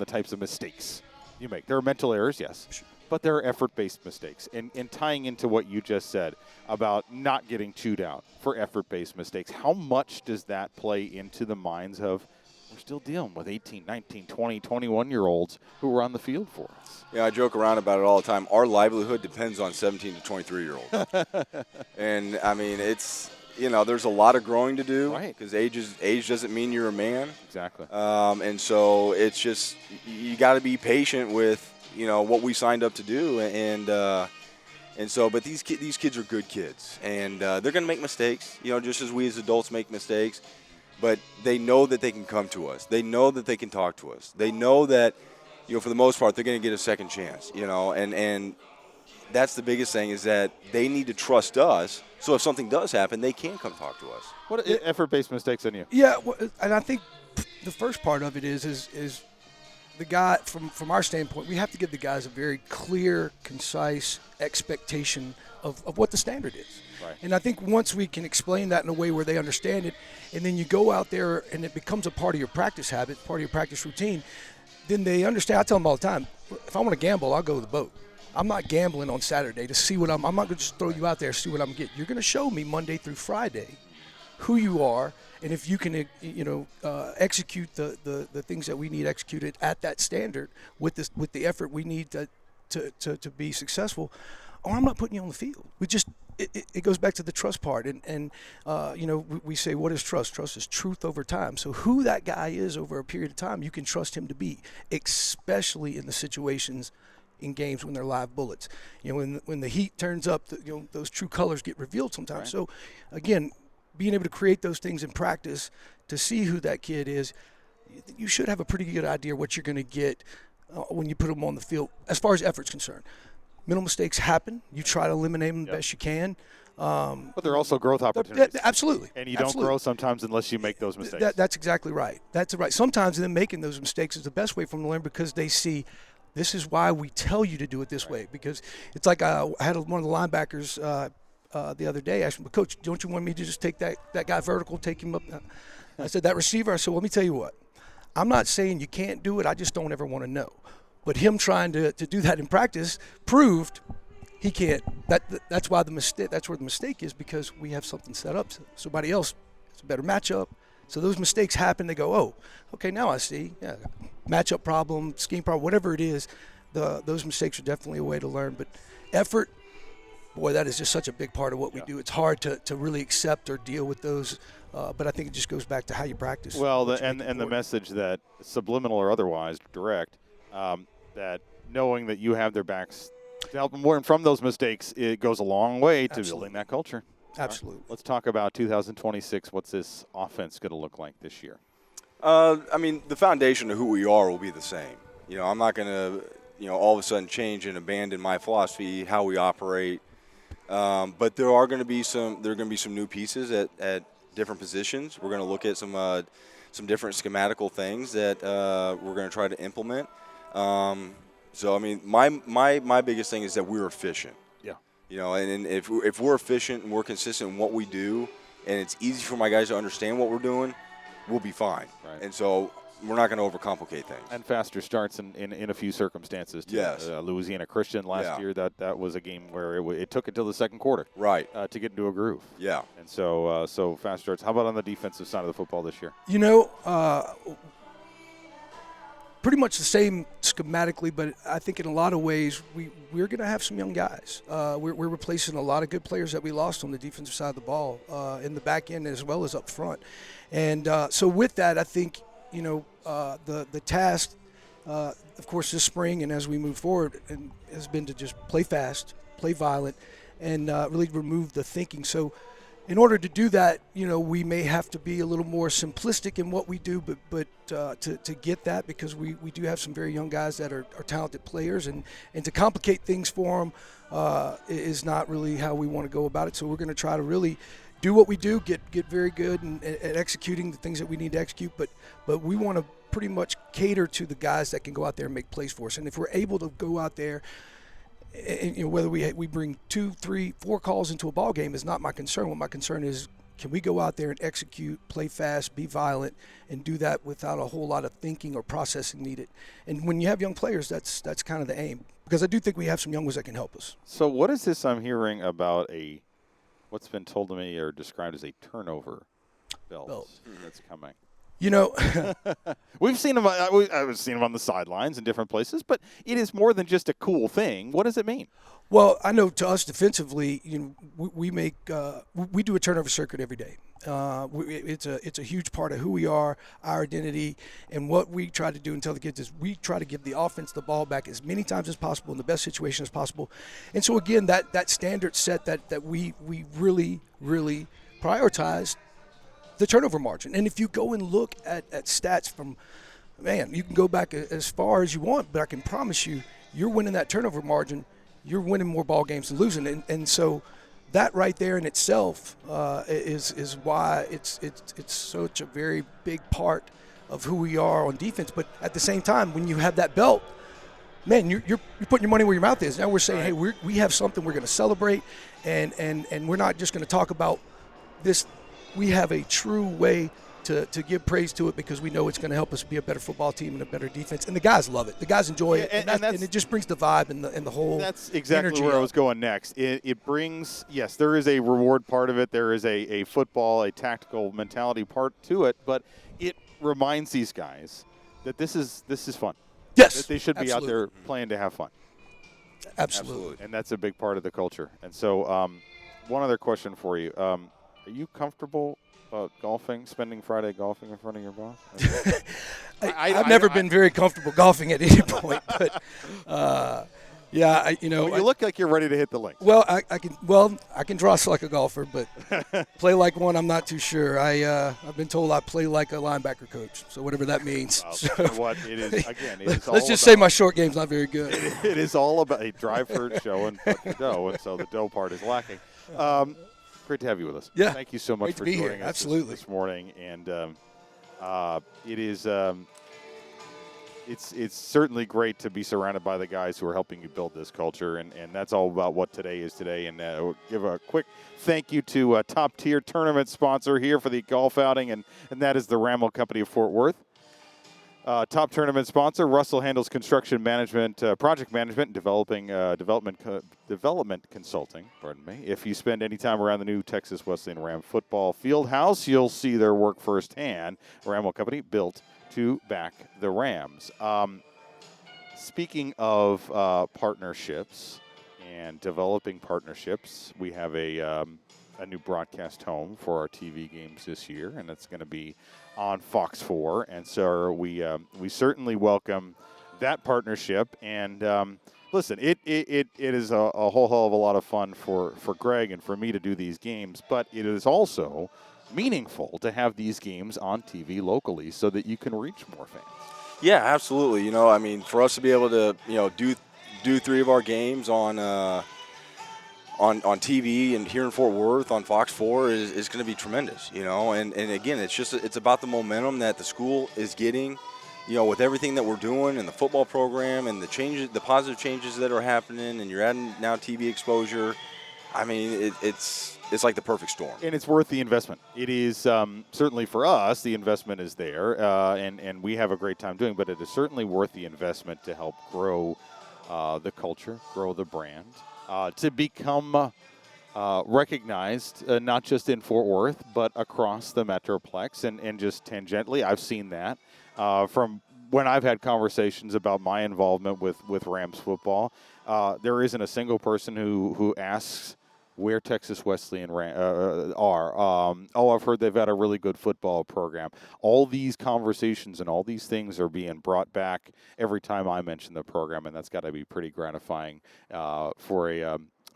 types of mistakes you make. There are mental errors, yes, but there are effort-based mistakes. And tying into what you just said about not getting chewed out for effort-based mistakes, how much does that play into the minds of, we're still dealing with 18, 19, 20, 21-year-olds who are on the field for us? Yeah, I joke around about it all the time. Our livelihood depends on 17 to 23-year-olds. And, I mean, it's – there's a lot of growing to do, because age doesn't mean you're a man. Exactly. And so it's just, you got to be patient with, what we signed up to do. And so, but these kids are good kids, and they're going to make mistakes, just as we as adults make mistakes. But they know that they can come to us. They know that they can talk to us. They know that, for the most part, they're going to get a second chance, and that's the biggest thing, is that they need to trust us. So if something does happen, they can come talk to us. What effort-based mistakes in you? Yeah, and I think the first part of it is the guy, from our standpoint, we have to give the guys a very clear, concise expectation of what the standard is. Right. And I think once we can explain that in a way where they understand it, and then you go out there and it becomes a part of your practice habit, part of your practice routine, then they understand. I tell them all the time, if I want to gamble, I'll go to the boat. I'm not gambling on Saturday to see what I'm not going to just throw you out there to see what I'm going to get. You're going to show me Monday through Friday who you are, and if you can, execute the things that we need executed at that standard with the effort we need to be successful, or I'm not putting you on the field. It goes back to the trust part, and we say, what is trust? Trust is truth over time. So who that guy is over a period of time, you can trust him to be, especially in the situations in games when they're live bullets. When the heat turns up, those true colors get revealed sometimes. Right. So, again, being able to create those things in practice to see who that kid is, you should have a pretty good idea what you're going to get when you put them on the field as far as effort's concerned. Mental mistakes happen. You try to eliminate them the best you can. But they're also growth opportunities. Absolutely. And you don't grow sometimes unless you make those mistakes. That's exactly right. That's right. Sometimes them making those mistakes is the best way for them to learn, because they see – this is why we tell you to do it this way. Because it's like I had one of the linebackers the other day ask me, Coach, don't you want me to just take that guy vertical, take him up? I said, that receiver? I said, well, let me tell you what. I'm not saying you can't do it. I just don't ever want to know. But him trying to do that in practice proved he can't. That's why that's where the mistake is, because we have something set up. Somebody else, it's a better matchup. So those mistakes happen. They go, oh, okay, now I see. Yeah, matchup problem, scheme problem, whatever it is. Those mistakes are definitely a way to learn. But effort, boy, that is just such a big part of what we do. It's hard to really accept or deal with those. But I think it just goes back to how you practice. Well, the message that subliminal or otherwise direct, that knowing that you have their backs to help them learn from those mistakes, it goes a long way to building that culture. Absolutely. Let's talk about 2026. What's this offense going to look like this year? I mean, the foundation of who we are will be the same. You know, I'm not going to, all of a sudden change and abandon my philosophy, how we operate. But there are going to be some new pieces at different positions. We're going to look at some different schematical things that we're going to try to implement. So I mean, my biggest thing is that we're efficient. Yeah. And if we're efficient and we're consistent in what we do, and it's easy for my guys to understand what we're doing, we'll be fine. Right. And so we're not going to overcomplicate things. And faster starts in a few circumstances too. Yes. Louisiana Christian last year, that was a game where it took until the second quarter. Right. To get into a groove. Yeah. And so fast starts. How about on the defensive side of the football this year? Pretty much the same schematically, but I think in a lot of ways we're going to have some young guys. We're replacing a lot of good players that we lost on the defensive side of the ball, in the back end as well as up front. And so with that, I think the task, of course, this spring and as we move forward, and has been to just play fast, play violent, and really remove the thinking. So in order to do that, we may have to be a little more simplistic in what we do, but to get that, because we do have some very young guys that are talented players, and to complicate things for them is not really how we want to go about it. So we're going to try to really do what we do, get very good at executing the things that we need to execute, but we want to pretty much cater to the guys that can go out there and make plays for us. And if we're able to go out there, and whether we bring 2, 3, 4 calls into a ball game is not my concern. What my concern is, can we go out there and execute, play fast, be violent, and do that without a whole lot of thinking or processing needed? And when you have young players, that's kind of the aim, because I do think we have some young ones that can help us. So what is this I'm hearing about what's been told to me or described as a turnover belt that's coming? We've seen them. I've seen them on the sidelines in different places, but it is more than just a cool thing. What does it mean? Well, I know to us defensively, we do a turnover circuit every day. It's a huge part of who we are, our identity, and what we try to do and tell the kids is we try to give the offense the ball back as many times as possible in the best situation as possible. And so again, that standard set that we really, really prioritize the turnover margin. And if you go and look at stats from, you can go back as far as you want, but I can promise you're winning that turnover margin, you're winning more ball games than losing. And so that right there in itself is why it's such a very big part of who we are on defense. But at the same time, when you have that belt, man, you're putting your money where your mouth is. Now we're saying, hey, we have something we're going to celebrate, and we're not just going to talk about this. We have a true way to give praise to it, because we know it's going to help us be a better football team and a better defense. And the guys love it. The guys enjoy it. And it just brings the vibe and the whole That's exactly energy where up. I was going next. It brings, yes, there is a reward part of it. There is a football, a tactical mentality part to it. But it reminds these guys that this is fun. Yes. That they should be absolutely. out there playing to have fun. Absolutely. And that's a big part of the culture. And so one other question for you. Are you comfortable golfing, spending Friday golfing in front of your boss? I've never been very comfortable golfing at any point, but you look like you're ready to hit the links. Well, I can draw like a golfer, but play like one, I'm not too sure. I've been told I play like a linebacker coach, so whatever that means. What it is, again, it's all let's just say my short game's not very good. It is all about a drive for show and put the dough, and so the dough part is lacking. Great to have you with us. Yeah. Thank you so much for joining us this morning. And it is it's certainly great to be surrounded by the guys who are helping you build this culture. And that's all about what today is today. And we'll give a quick thank you to a top-tier tournament sponsor here for the golf outing, and that is the Ramel Company of Fort Worth. Top tournament sponsor, Russell handles construction management, project management, and development consulting. Pardon me. If you spend any time around the new Texas Wesleyan Ram football field house, you'll see their work firsthand. Ramwell Company, built to back the Rams. Speaking of partnerships and developing partnerships, we have a new broadcast home for our TV games this year, and it's going to be on Fox 4. And so we certainly welcome that partnership. And listen, it is a whole hell of a lot of fun for Greg and for me to do these games, but it is also meaningful to have these games on TV locally so that you can reach more fans. Yeah, absolutely. I mean, for us to be able to, do 3 of our games on TV and here in Fort Worth on Fox 4 is going to be tremendous, And again, it's about the momentum that the school is getting, with everything that we're doing and the football program and the positive changes that are happening, and you're adding now TV exposure. I mean, it's like the perfect storm. And it's worth the investment. It is certainly for us, the investment is there, and we have a great time doing it, but it is certainly worth the investment to help grow the culture, grow the brand, to become recognized not just in Fort Worth, but across the Metroplex and just tangentially. I've seen that from when I've had conversations about my involvement with Rams football. There isn't a single person who asks where Texas Wesleyan are. I've heard they've had a really good football program. All these conversations and all these things are being brought back every time I mention the program, and that's got to be pretty gratifying for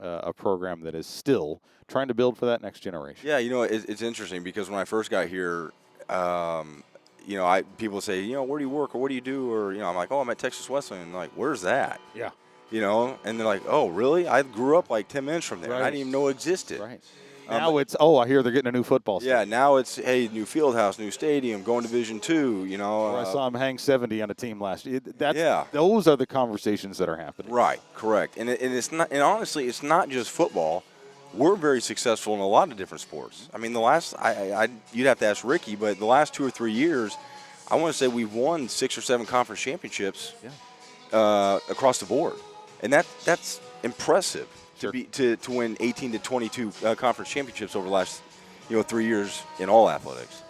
a program that is still trying to build for that next generation. Yeah, it's interesting because when I first got here, people say, where do you work or what do you do? Or, I'm like, I'm at Texas Wesleyan. And like, where's that? Yeah. And they're like, oh, really? I grew up like 10 minutes from there. Right. I didn't even know it existed. Right. Now I hear they're getting a new football stadium. Yeah, now it's, hey, new field house, new stadium, going to Division II, I saw him hang 70 on a team last year. Yeah. Those are the conversations that are happening. Right, correct. And it's not, and honestly, it's not just football. We're very successful in a lot of different sports. I mean, the last, you'd have to ask Ricky, but the last 2 or 3 years, I want to say we've won 6 or 7 conference championships across the board. And that's impressive. Sure. To win 18 to 22 conference championships over the last 3 years in all athletics.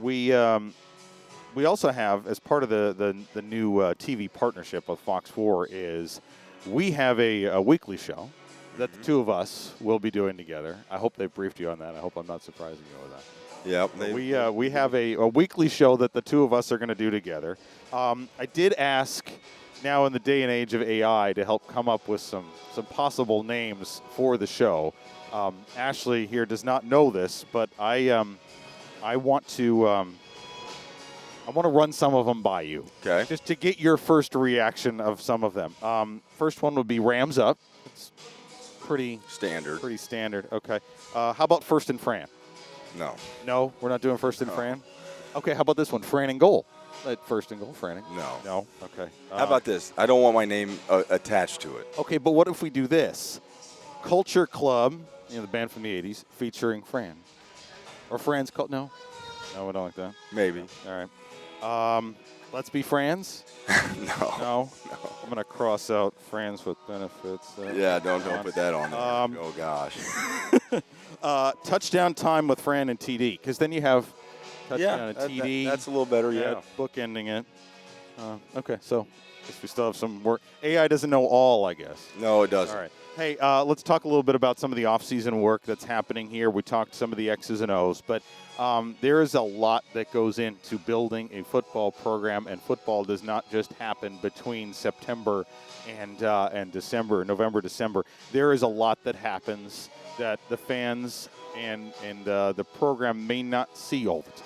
We also have, as part of the new TV partnership with Fox 4, is we have a weekly show that the two of us will be doing together. I hope they briefed you on that. I hope I'm not surprising you with that. Yeah. We have a weekly show that the two of us are going to do together. I did ask, now in the day and age of AI, to help come up with some possible names for the show. Ashley here does not know this, but I want to run some of them by you. Okay. Just to get your first reaction of some of them. First one would be Rams Up. It's pretty standard. Pretty standard. Okay. How about First and Fran? No. No, we're not doing First and Fran. Okay. How about this one? Fran and Goal. First and Goal, Fran. No. Okay. How about this? I don't want my name attached to it. Okay, but what if we do this? Culture Club, the band from the 80s, featuring Fran. Or Fran's Cult. No, we don't like that. Maybe. All right. Let's Be Frans. No. I'm gonna cross out Frans with benefits. Yeah, don't put that on there. Oh gosh. Touchdown Time with Fran and TD, because then you have touchdown and TD. That's a little better. Yeah. Bookending it. Okay, so I guess we still have some work. AI doesn't know all, I guess. No, it doesn't. All right. Hey, let's talk a little bit about some of the off-season work that's happening here. We talked some of the X's and O's, but there is a lot that goes into building a football program, and football does not just happen between September and December, November, December. There is a lot that happens that the fans and the program may not see all the time.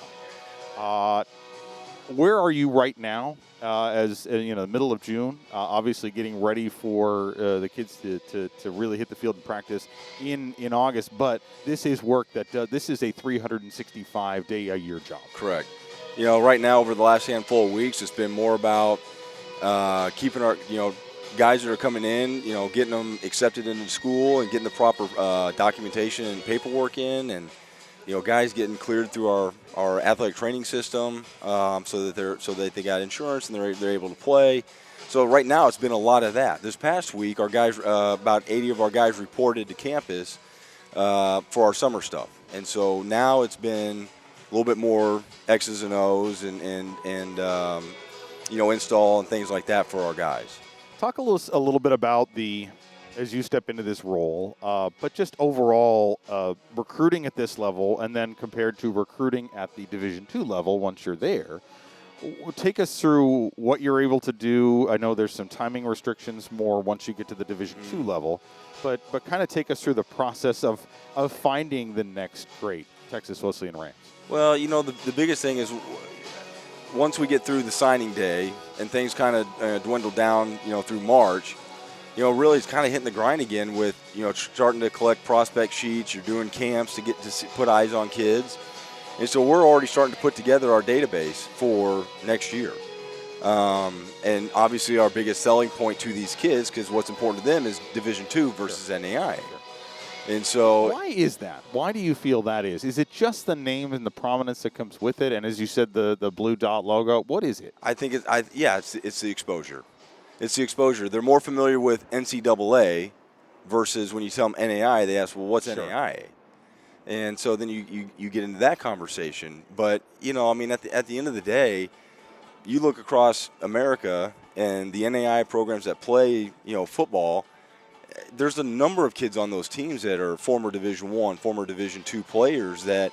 Where are you right now? As the middle of June, obviously getting ready for the kids to really hit the field and practice in August. But this is work this is a 365-day-a-year job. Correct. Right now over the last handful of weeks, it's been more about keeping our guys that are coming in, getting them accepted into school and getting the proper documentation and paperwork in, and guys getting cleared through our athletic training system, so that they got insurance and they're able to play. So right now it's been a lot of that. This past week, our guys, about 80 of our guys reported to campus for our summer stuff, and so now it's been a little bit more X's and O's and install and things like that for our guys. Talk a little bit about as you step into this role, but just overall recruiting at this level, and then compared to recruiting at the Division II level once you're there. Take us through what you're able to do. I know there's some timing restrictions more once you get to the Division II level, but kind of take us through the process of finding the next great Texas Wesleyan Rams. Well, the biggest thing is once we get through the signing day and things kind of dwindle down, through March, really it's kind of hitting the grind again with, starting to collect prospect sheets. You're doing camps to get to put eyes on kids. And so we're already starting to put together our database for next year. And obviously our biggest selling point to these kids, because what's important to them is Division II versus NAIA. Sure. And so why is that? Why do you feel that is? Is it just the name and the prominence that comes with it? And as you said, the blue dot logo, what is it? I think it's the exposure. It's the exposure. They're more familiar with NCAA versus when you tell them NAIA, they ask, well, what's NAIA? And so then you get into that conversation. But, at the end of the day, you look across America and the NAIA programs that play, football, there's a number of kids on those teams that are former Division I, former Division II players that,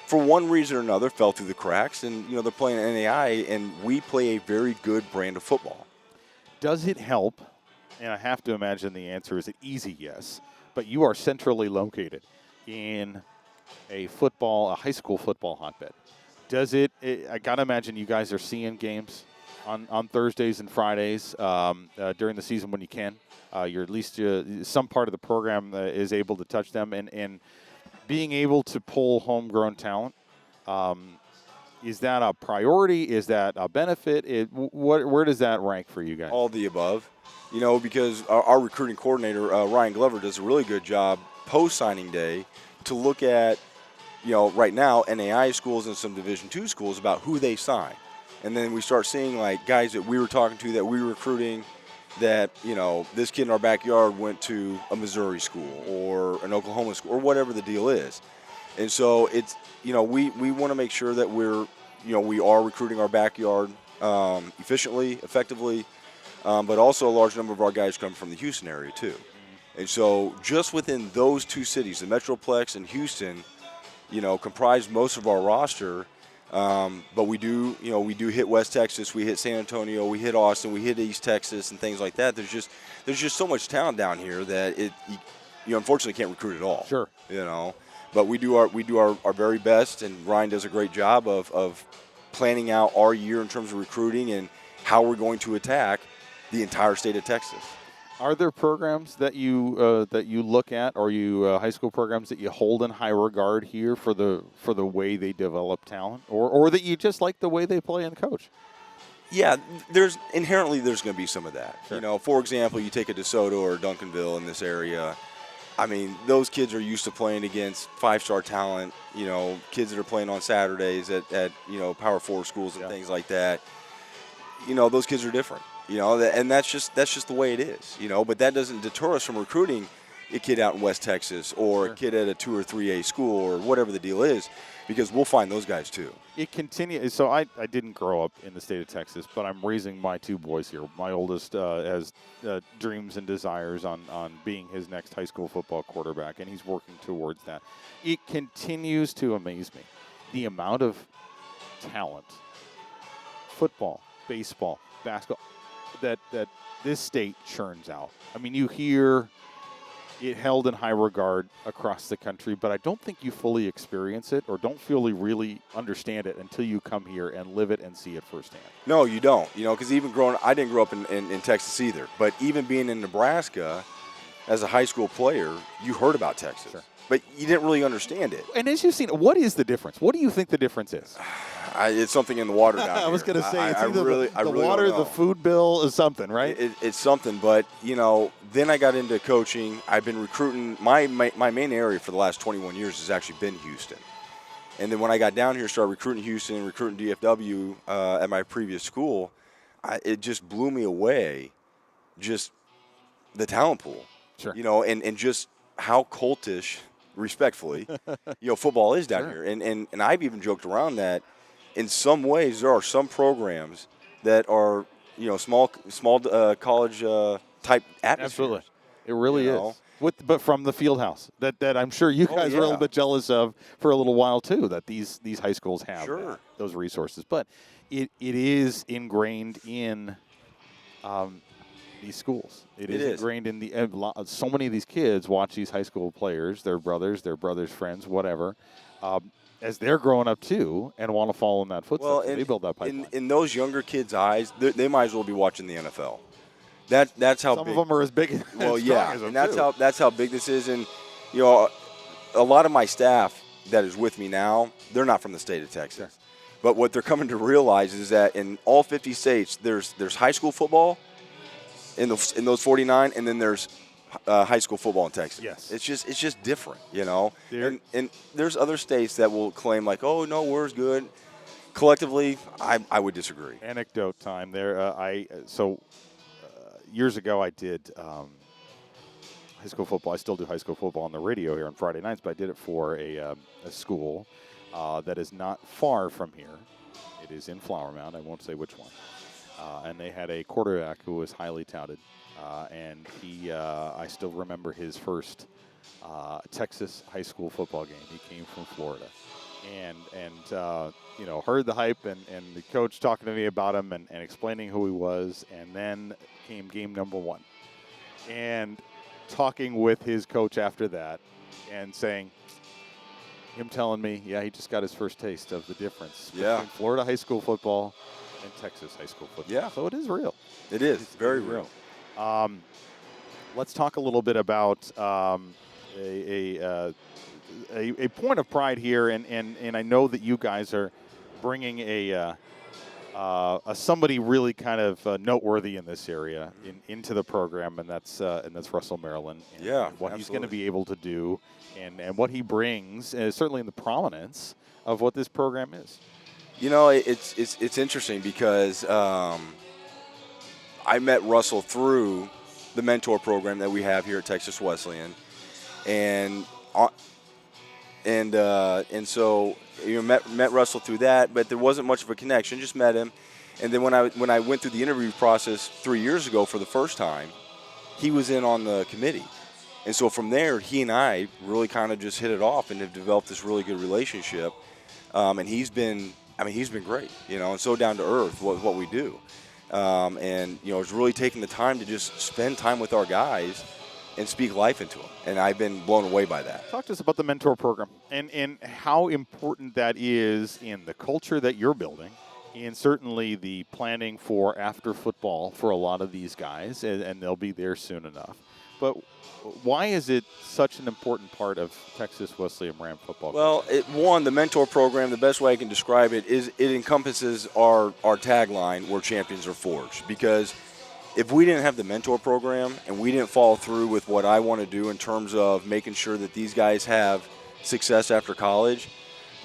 for one reason or another, fell through the cracks. And, they're playing NAIA, and we play a very good brand of football. Does it help? And I have to imagine the answer is an easy yes. But you are centrally located in a high school football hotbed. Does it I got to imagine you guys are seeing games on Thursdays and Fridays during the season when you can. You're at least some part of the program is able to touch them, and being able to pull homegrown talent. Is that a priority? Is that a benefit? Where does that rank for you guys? All the above, because our recruiting coordinator, Ryan Glover, does a really good job post-signing day to look at, right now, NAIA schools and some Division II schools about who they sign. And then we start seeing, like, guys that we were talking to that we were recruiting that, this kid in our backyard went to a Missouri school or an Oklahoma school or whatever the deal is. And so it's, we want to make sure that we are recruiting our backyard efficiently, effectively, but also a large number of our guys come from the Houston area too. And so just within those two cities, the Metroplex and Houston, comprise most of our roster. But we do hit West Texas, we hit San Antonio, we hit Austin, we hit East Texas and things like that. There's just so much talent down here that you unfortunately can't recruit at all. Sure. But we do our very best, and Ryan does a great job of planning out our year in terms of recruiting and how we're going to attack the entire state of Texas. Are there programs that you look at, or high school programs that you hold in high regard here for the way they develop talent, or that you just like the way they play and coach? Yeah, there's inherently going to be some of that. Sure. For example, you take a DeSoto or Duncanville in this area. I mean, those kids are used to playing against five-star talent. Kids that are playing on Saturdays at Power 4 schools and things like that. Those kids are different. And that's just the way it is. But that doesn't deter us from recruiting a kid out in West Texas or a kid at a 2 or 3A school or whatever the deal is, because we'll find those guys too. It continues. So I didn't grow up in the state of Texas, but I'm raising my two boys here. My oldest has dreams and desires on being his next high school football quarterback, and he's working towards that. It continues to amaze me, the amount of talent, football, baseball, basketball, that this state churns out. I mean, you hear it held in high regard across the country, but I don't think you fully experience it or don't really understand it until you come here and live it and see it firsthand. No, you don't. Because even I didn't grow up in Texas either. But even being in Nebraska as a high school player, you heard about Texas. Sure. But you didn't really understand it. And as you've seen, what is the difference? What do you think the difference is? It's something in the water down here. I was going to say, it's either the really water, don't know. the food bill, is something, right? It's something, but, then I got into coaching. I've been recruiting. My main area for the last 21 years has actually been Houston. And then when I got down here, started recruiting Houston, recruiting DFW at my previous school, it just blew me away, just the talent pool. Sure. And just how cultish, respectfully, football is down here. And I've even joked around that in some ways there are some programs that are, small college type atmosphere. Absolutely. It really is. But from the field house that I'm sure you guys were a little bit jealous of for a little while too, that these high schools have those resources. But it is ingrained in these schools. It is ingrained in so many of these kids watch these high school players, their brothers' friends, whatever, as they're growing up too and want to follow in that footsteps. Well, they build that pipeline. In those younger kids' eyes, they might as well be watching the NFL. That's how some big, of them are as big as and that's how big this is. And a lot of my staff that is with me now, they're not from the state of Texas. Sure. But what they're coming to realize is that in all 50 states, there's high school football in those 49, and then there's high school football in Texas. Yes. It's just different, And there's other states that will claim like, oh no, we're as good. Collectively, I would disagree. Anecdote time there. Years ago, I did high school football. I still do high school football on the radio here on Friday nights, but I did it for a school that is not far from here. It is in Flower Mound. I won't say which one. And they had a quarterback who was highly touted, and I still remember his first Texas high school football game. He came from Florida. And heard the hype and the coach talking to me about him and explaining who he was. And then came game number 1. And talking with his coach after that and him telling me, he just got his first taste of the difference between Florida high school football and Texas high school football. Yeah. So it is real. It is. Very real. Let's talk a little bit about a point of pride here, and I know that you guys are bringing a somebody really kind of noteworthy in this area into the program, and that's Russell Maryland. And what he's going to be able to do, and what he brings, certainly in the prominence of what this program is. It's interesting because I met Russell through the mentor program that we have here at Texas Wesleyan, and so met Russell through that, but there wasn't much of a connection. Just met him, and then when I went through the interview process 3 years ago for the first time, he was in on the committee, and so from there he and I really kind of just hit it off and have developed this really good relationship. And he's been great, and so down to earth what we do, and it's really taking the time to just spend time with our guys and speak life into them. And I've been blown away by that. Talk to us about the mentor program and how important that is in the culture that you're building, and certainly the planning for after football for a lot of these guys, and they'll be there soon enough. But why is it such an important part of Texas Wesleyan Ram football? Well, the mentor program, the best way I can describe it is it encompasses our tagline, where champions are forged. Because if we didn't have the mentor program and we didn't follow through with what I want to do in terms of making sure that these guys have success after college,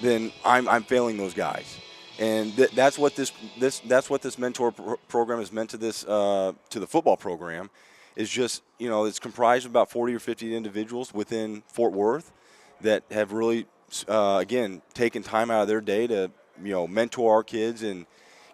then I'm failing those guys. And that's what this mentor program has meant to the football program. Is just, it's comprised of about 40 or 50 individuals within Fort Worth that have really, again, taken time out of their day to, mentor our kids and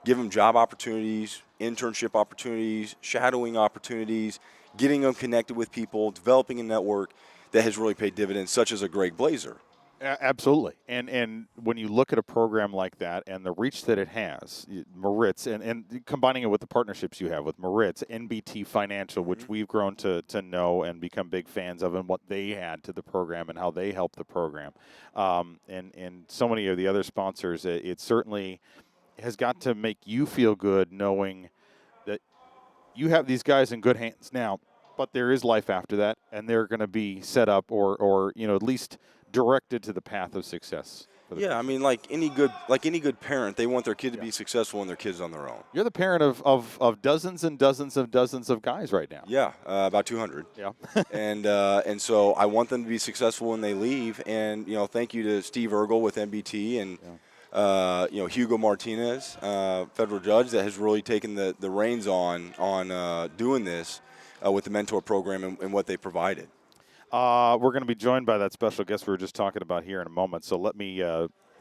give them job opportunities, internship opportunities, shadowing opportunities, getting them connected with people, developing a network that has really paid dividends, such as a Greg Blazer. Absolutely. And when you look at a program like that and the reach that it has, Moritz, and combining it with the partnerships you have with Moritz, NBT Financial, which we've grown to know and become big fans of, and what they add to the program and how they help the program, and so many of the other sponsors, it certainly has got to make you feel good knowing that you have these guys in good hands now, but there is life after that, and they're going to be set up or at least directed to the path of success. for the Yeah, I mean, like any good parent, they want their kid to be successful and their kid's on their own. You're the parent of dozens and dozens of guys right now. Yeah, about 200. Yeah. And so I want them to be successful when they leave. And thank you to Steve Ergel with MBT and Hugo Martinez, federal judge, that has really taken the reins on doing this with the mentor program and what they provided. We're going to be joined by that special guest we were just talking about here in a moment. So let me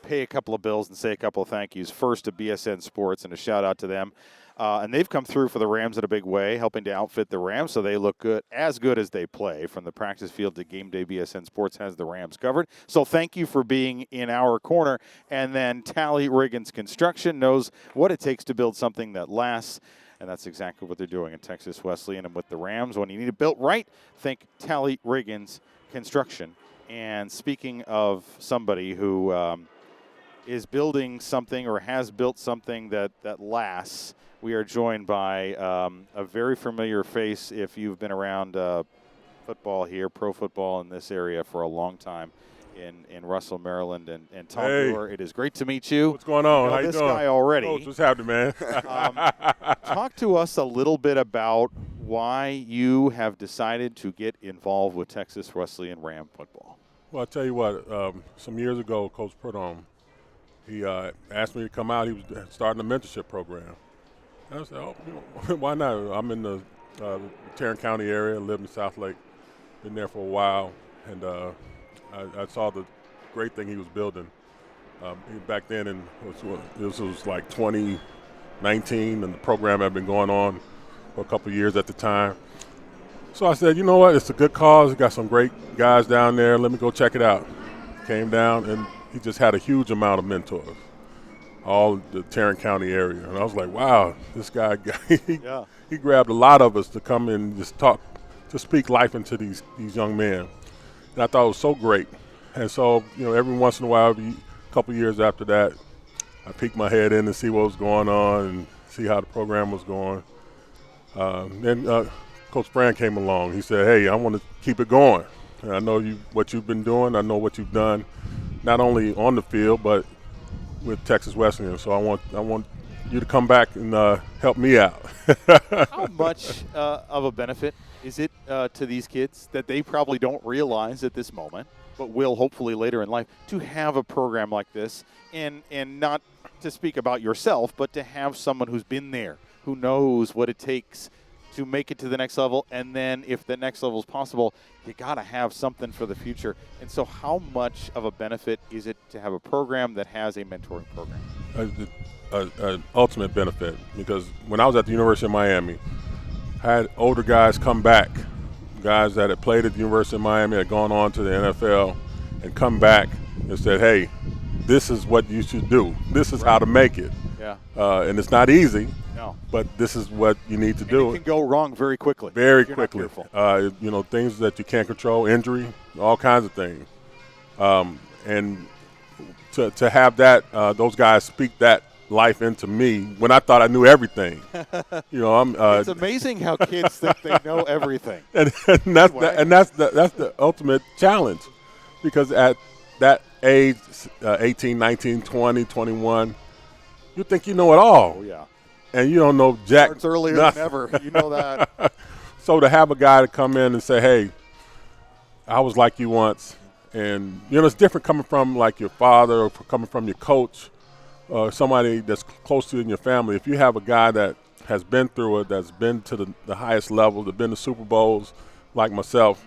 pay a couple of bills and say a couple of thank yous. First to BSN Sports, and a shout out to them. And they've come through for the Rams in a big way, helping to outfit the Rams so they look good as they play. From the practice field to game day, BSN Sports has the Rams covered. So thank you for being in our corner. And then Tally Riggins Construction knows what it takes to build something that lasts. And that's exactly what they're doing in Texas Wesleyan. And with the Rams, when you need it built right, think Tally Riggins Construction. And speaking of somebody who is building something or has built something that lasts, we are joined by a very familiar face if you've been around football here, pro football in this area for a long time. In Russell, Maryland, and Tom Duerr. It is great to meet you. What's going on? How you doing? This guy already. Coach, what's happening, man? Talk to us a little bit about why you have decided to get involved with Texas Wesleyan Ram football. Well, I'll tell you what, some years ago, Coach Prudhomme, he asked me to come out. He was starting a mentorship program. And I said, why not? I'm in the Tarrant County area, live in South Lake, been there for a while, and I saw the great thing he was building. Back then, this was like 2019, and the program had been going on for a couple of years at the time. So I said, you know what, it's a good cause. We got some great guys down there. Let me go check it out. Came down, and he just had a huge amount of mentors, all the Tarrant County area. And I was like, wow, this guy, he grabbed a lot of us to come in and just talk, to speak life into these young men. And I thought it was so great. And so, every once in a while, a couple years after that, I peeked my head in to see what was going on and see how the program was going. Then Coach Fran came along. He said, hey, I want to keep it going. And I know what you've been doing. I know what you've done, not only on the field, but with Texas Wesleyan. So I want you to come back and help me out. How much of a benefit is it to these kids that they probably don't realize at this moment, but will hopefully later in life, to have a program like this, and not to speak about yourself, but to have someone who's been there, who knows what it takes to make it to the next level, and then if the next level is possible, you got to have something for the future. And so how much of a benefit is it to have a program that has a mentoring program? An ultimate benefit, because when I was at the University of Miami, I had older guys come back, guys that had played at the University of Miami, had gone on to the NFL, and come back and said, hey, this is what you should do. This is how to make it. Yeah. And it's not easy. No. But this is what you need to do. It can go wrong very quickly. Very quickly. Things that you can't control, injury, all kinds of things. And to have that, those guys speak that life into me when I thought I knew everything. It's amazing how kids think they know everything. And that's the ultimate challenge, because at that age, 18, 19, 20, 21, you think you know it all. Oh, yeah. And you don't know jack. Starts earlier nothing. than ever. You know that. So to have a guy to come in and say, hey, I was like you once. And, it's different coming from like your father or coming from your coach or somebody that's close to you in your family. If you have a guy that has been through it, that's been to the highest level, that's been to Super Bowls like myself,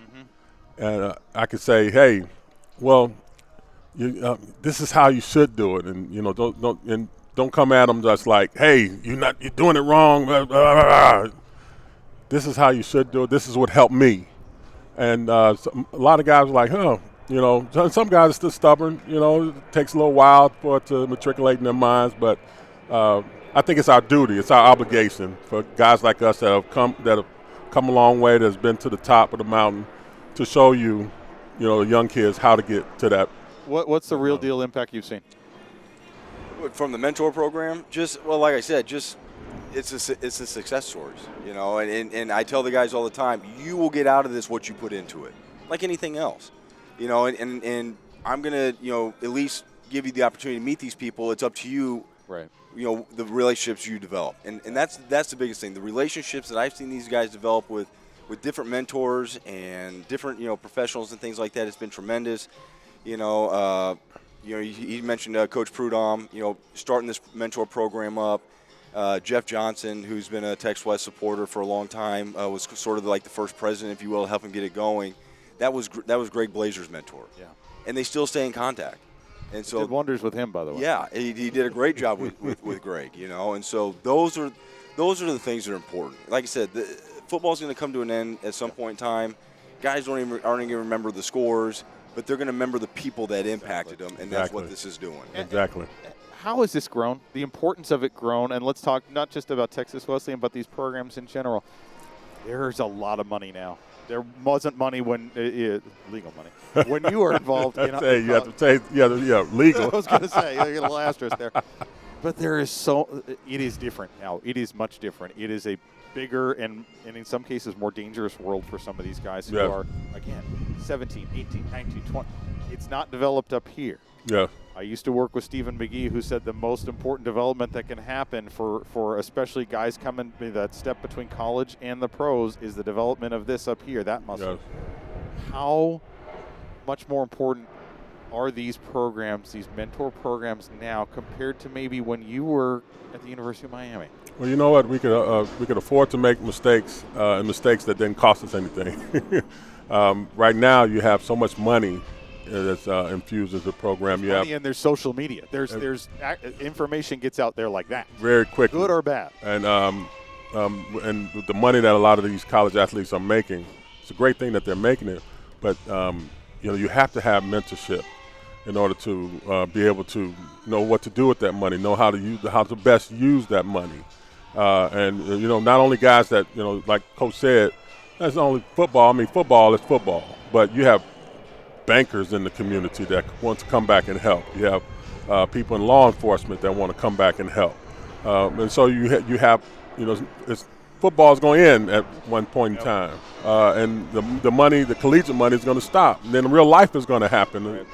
and I could say, hey, well, this is how you should do it. And, don't come at them just like, hey, you're doing it wrong. Blah, blah, blah. This is how you should do it. This is what helped me. And a lot of guys are like, some guys are still stubborn. It takes a little while for it to matriculate in their minds. But I think it's our duty. It's our obligation for guys like us that have come a long way, that's been to the top of the mountain, to show you, young kids how to get to that. What's the real deal impact you've seen? From the mentor program, like I said, it's a success stories, and I tell the guys all the time, you will get out of this what you put into it, like anything else, and I'm gonna, at least give you the opportunity to meet these people. It's up to you. Right. You know, the relationships you develop, and that's the biggest thing. The relationships that I've seen these guys develop with different mentors and different professionals and things like that has been tremendous. He mentioned Coach Prudhomme, starting this mentor program up. Jeff Johnson, who's been a Texas West supporter for a long time, was sort of like the first president, if you will, to help him get it going. That was Greg Blazer's mentor. Yeah. And they still stay in contact. And so did wonders with him, by the way. Yeah, he did a great job with Greg, and so those are the things that are important. Like I said, football's going to come to an end at some point in time. Guys aren't even going to remember the scores, but they're going to remember the people that impacted them, and that's what this is doing. Exactly. How has this grown? The importance of it grown? And let's talk not just about Texas Wesleyan, but these programs in general. There's a lot of money now. There wasn't money when legal money when you were involved. You have to say legal. I was going to say a little asterisk there, but there is it is different now. It is much different. It is a bigger and in some cases more dangerous world for some of these guys who are again 17, 18, 19, 20. It's not developed up here. Yeah. I used to work with Stephen McGee, who said the most important development that can happen for especially guys coming that step between college and the pros is the development of this up here, that muscle. Yeah. How much more important are these programs, these mentor programs now compared to maybe when you were at the University of Miami? Well, you know what? We could afford to make mistakes and mistakes that didn't cost us anything. Right now, you have so much money that's infused into the program. There's money and there's social media. There's information gets out there like that very quickly, good or bad. And with the money that a lot of these college athletes are making, it's a great thing that they're making it. But you have to have mentorship in order to be able to know what to do with that money, know how to best use that money, and not only guys that like Coach said, that's not only football. I mean, football is football, but you have bankers in the community that want to come back and help. You have people in law enforcement that want to come back and help, and so you have football is going to end at one point in time, and the money, the collegiate money, is going to stop. And then real life is going to happen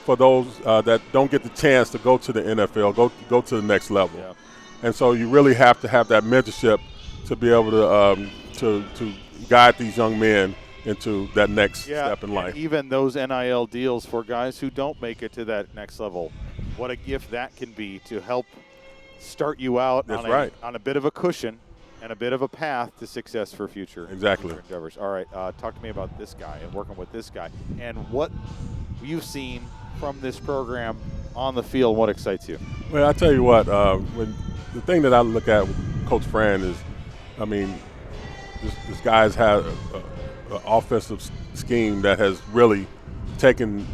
for those that don't get the chance to go to the NFL, go to the next level. Yeah. And so you really have to have that mentorship to be able to guide these young men into that next step in life. Even those NIL deals for guys who don't make it to that next level, what a gift that can be to help start you out on a bit of a cushion and a bit of a path to success for future endeavors. All right, talk to me about this guy and working with this guy and what you've seen from this program on the field. What excites you? Well, I tell you what, when the thing that I look at with Coach Fran is, I mean, this guy's had an offensive scheme that has really taken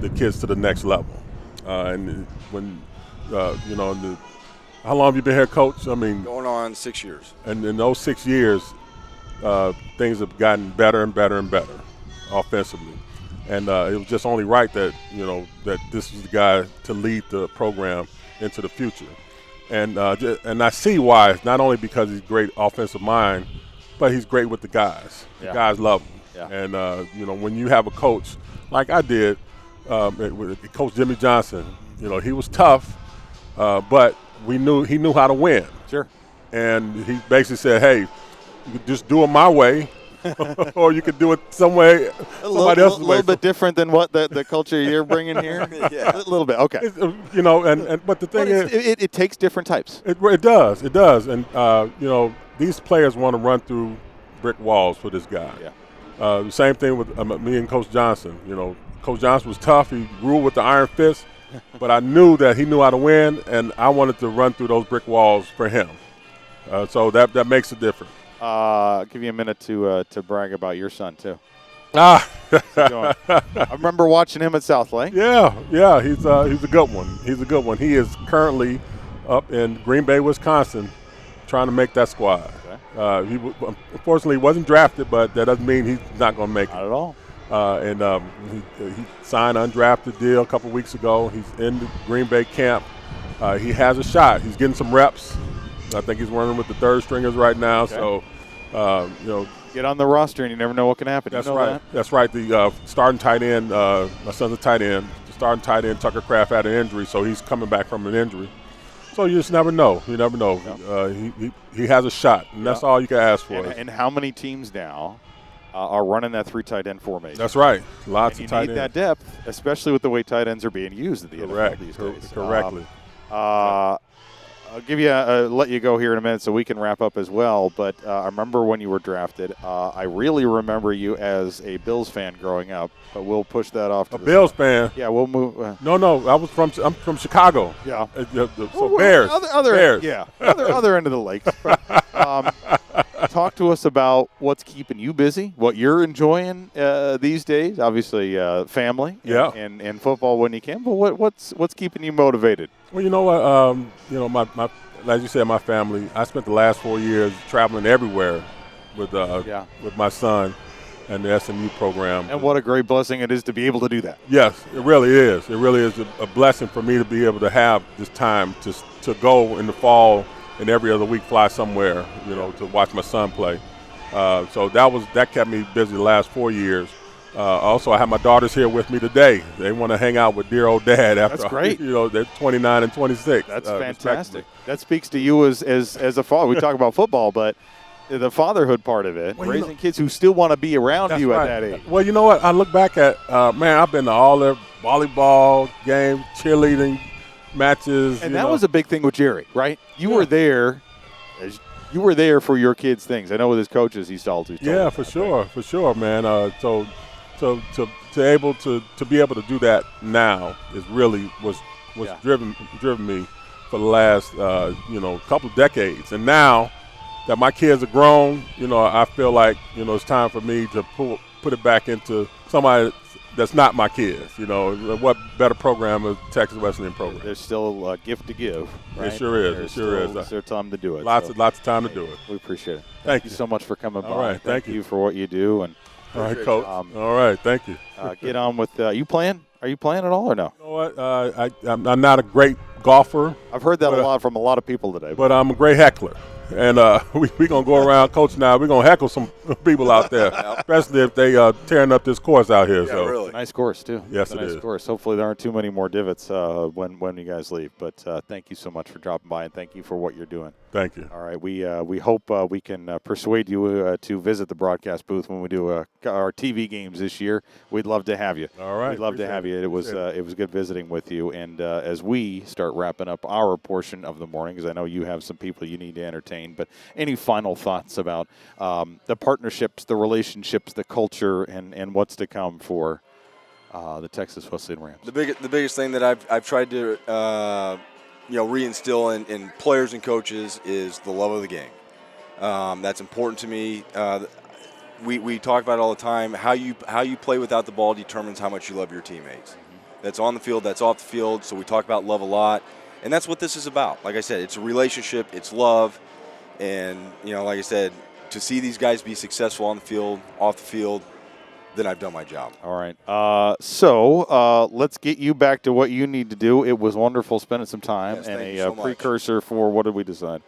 the kids to the next level. And when how long have you been here, Coach? I mean, going on 6 years. And in those 6 years, things have gotten better and better and better offensively. And it was just only right that that this was the guy to lead the program into the future. And I see why. Not only because he's a great offensive mind, but he's great with the guys. The guys love him. Yeah. And when you have a coach like I did, with Coach Jimmy Johnson, he was tough, but he knew how to win. Sure. And he basically said, "Hey, you could just do it my way." or you could do it somebody else's way. A little bit different than what the culture you're bringing here? Yeah. A little bit, okay. But the thing is. It takes different types. It does. And, these players want to run through brick walls for this guy. Yeah. The same thing with me and Coach Johnson. Coach Johnson was tough. He ruled with the iron fist. But I knew that he knew how to win, and I wanted to run through those brick walls for him. So that makes a difference. I'll give you a minute to brag about your son, too. I remember watching him at South Lake. Yeah, he's a good one. He's a good one. He is currently up in Green Bay, Wisconsin, trying to make that squad. Okay. He unfortunately wasn't drafted, but that doesn't mean he's not going to make it. Not at all. He signed an undrafted deal a couple weeks ago. He's in the Green Bay camp. He has a shot. He's getting some reps. I think he's running with the third stringers right now. Okay. So, get on the roster and you never know what can happen. That's right. That's right. The starting tight end, my son's a tight end. The starting tight end Tucker Kraft had an injury, so he's coming back from an injury. So you just never know. You never know. He has a shot, and that's all you can ask for. And how many teams now are running that 3 tight end formation? That's right. Lots and of tight ends. You need that depth, especially with the way tight ends are being used at the NFL these days. Correctly. I'll give you let you go here in a minute so we can wrap up as well. But I remember when you were drafted. I really remember you as a Bills fan growing up. But we'll push that off to a Bills fan. Yeah, we'll move. No, I'm from Chicago. Yeah. So Bears. Bears. Yeah. Other end of the lakes. Talk to us about what's keeping you busy, what you're enjoying these days. Obviously, family. And football when you can. But what's keeping you motivated? Well, you know what? My as you said, my family. I spent the last 4 years traveling everywhere with my son and the SMU program. And what a great blessing it is to be able to do that. Yes, it really is. It really is a blessing for me to be able to have this time to go in the fall and every other week fly somewhere, to watch my son play. So that kept me busy the last 4 years. Also, I have my daughters here with me today. They want to hang out with dear old dad after. That's great. They're 29 and 26. That's fantastic. That speaks to you as a father. We talk about football, but the fatherhood part of it, raising kids who still want to be around you at that age. Well, you know what? I look back at, I've been to all their volleyball games, cheerleading matches. And that was a big thing with Jerry, right? You were there. You were there for your kids' things. I know with his coaches, he's told you. Yeah, for sure, man. So to able to be able to do that now is really was driven me for the last couple of decades. And now that my kids are grown, I feel like it's time for me to put it back into somebody that's not my kids. What better program is Texas Wesleyan program? There's still a gift to give. Right? It sure is. There's still time to do it. Lots of time to do it. We appreciate it. Thank you so much for coming by. All right, thank you for what you do. And all right, Coach. All right, thank you. Get on with. You playing? Are you playing at all or no? You know what? I'm not a great golfer. I've heard that a lot from a lot of people today. But I'm a great heckler. And we're going to go around, Coach, now. We're going to heckle some people out there, especially if they tearing up this course out here. Yeah, really. Nice course, too. Yes, it is. Nice course. Hopefully there aren't too many more divots when you guys leave. But thank you so much for dropping by, and thank you for what you're doing. Thank you. All right. We hope we can persuade you to visit the broadcast booth when we do our TV games this year. We'd love to have you. All right. We'd love to have you. It was good visiting with you. And as we start wrapping up our portion of the morning, because I know you have some people you need to entertain, but any final thoughts about the partnerships, the relationships, the culture, and what's to come for the Texas Wesleyan Rams? The biggest thing that I've tried to reinstill in players and coaches is the love of the game. That's important to me. We talk about it all the time. How you play without the ball determines how much you love your teammates. That's on the field. That's off the field. So we talk about love a lot, and that's what this is about. Like I said, it's a relationship. It's love. And, like I said, to see these guys be successful on the field, off the field, then I've done my job. All right. So let's get you back to what you need to do. It was wonderful spending some time. Yes, and thank you so much. Precursor for what did we decide?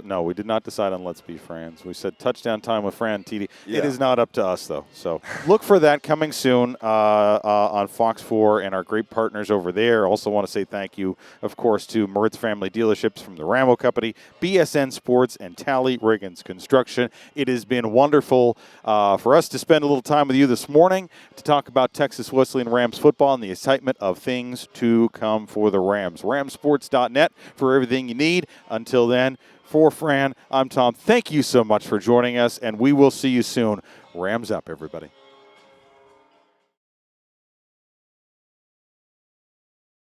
No, we did not decide on Let's Be Frans. We said touchdown time with Fran TD. Yeah. It is not up to us, though. So look for that coming soon on Fox 4 and our great partners over there. Also want to say thank you, of course, to Moritz Family Dealerships from the Rambo Company, BSN Sports, and Tally Riggins Construction. It has been wonderful for us to spend a little time with you this morning to talk about Texas Wesleyan Rams football and the excitement of things to come for the Rams. Ramsports.net for everything you need. Until then, for Fran, I'm Tom. Thank you so much for joining us, and we will see you soon. Rams up, everybody.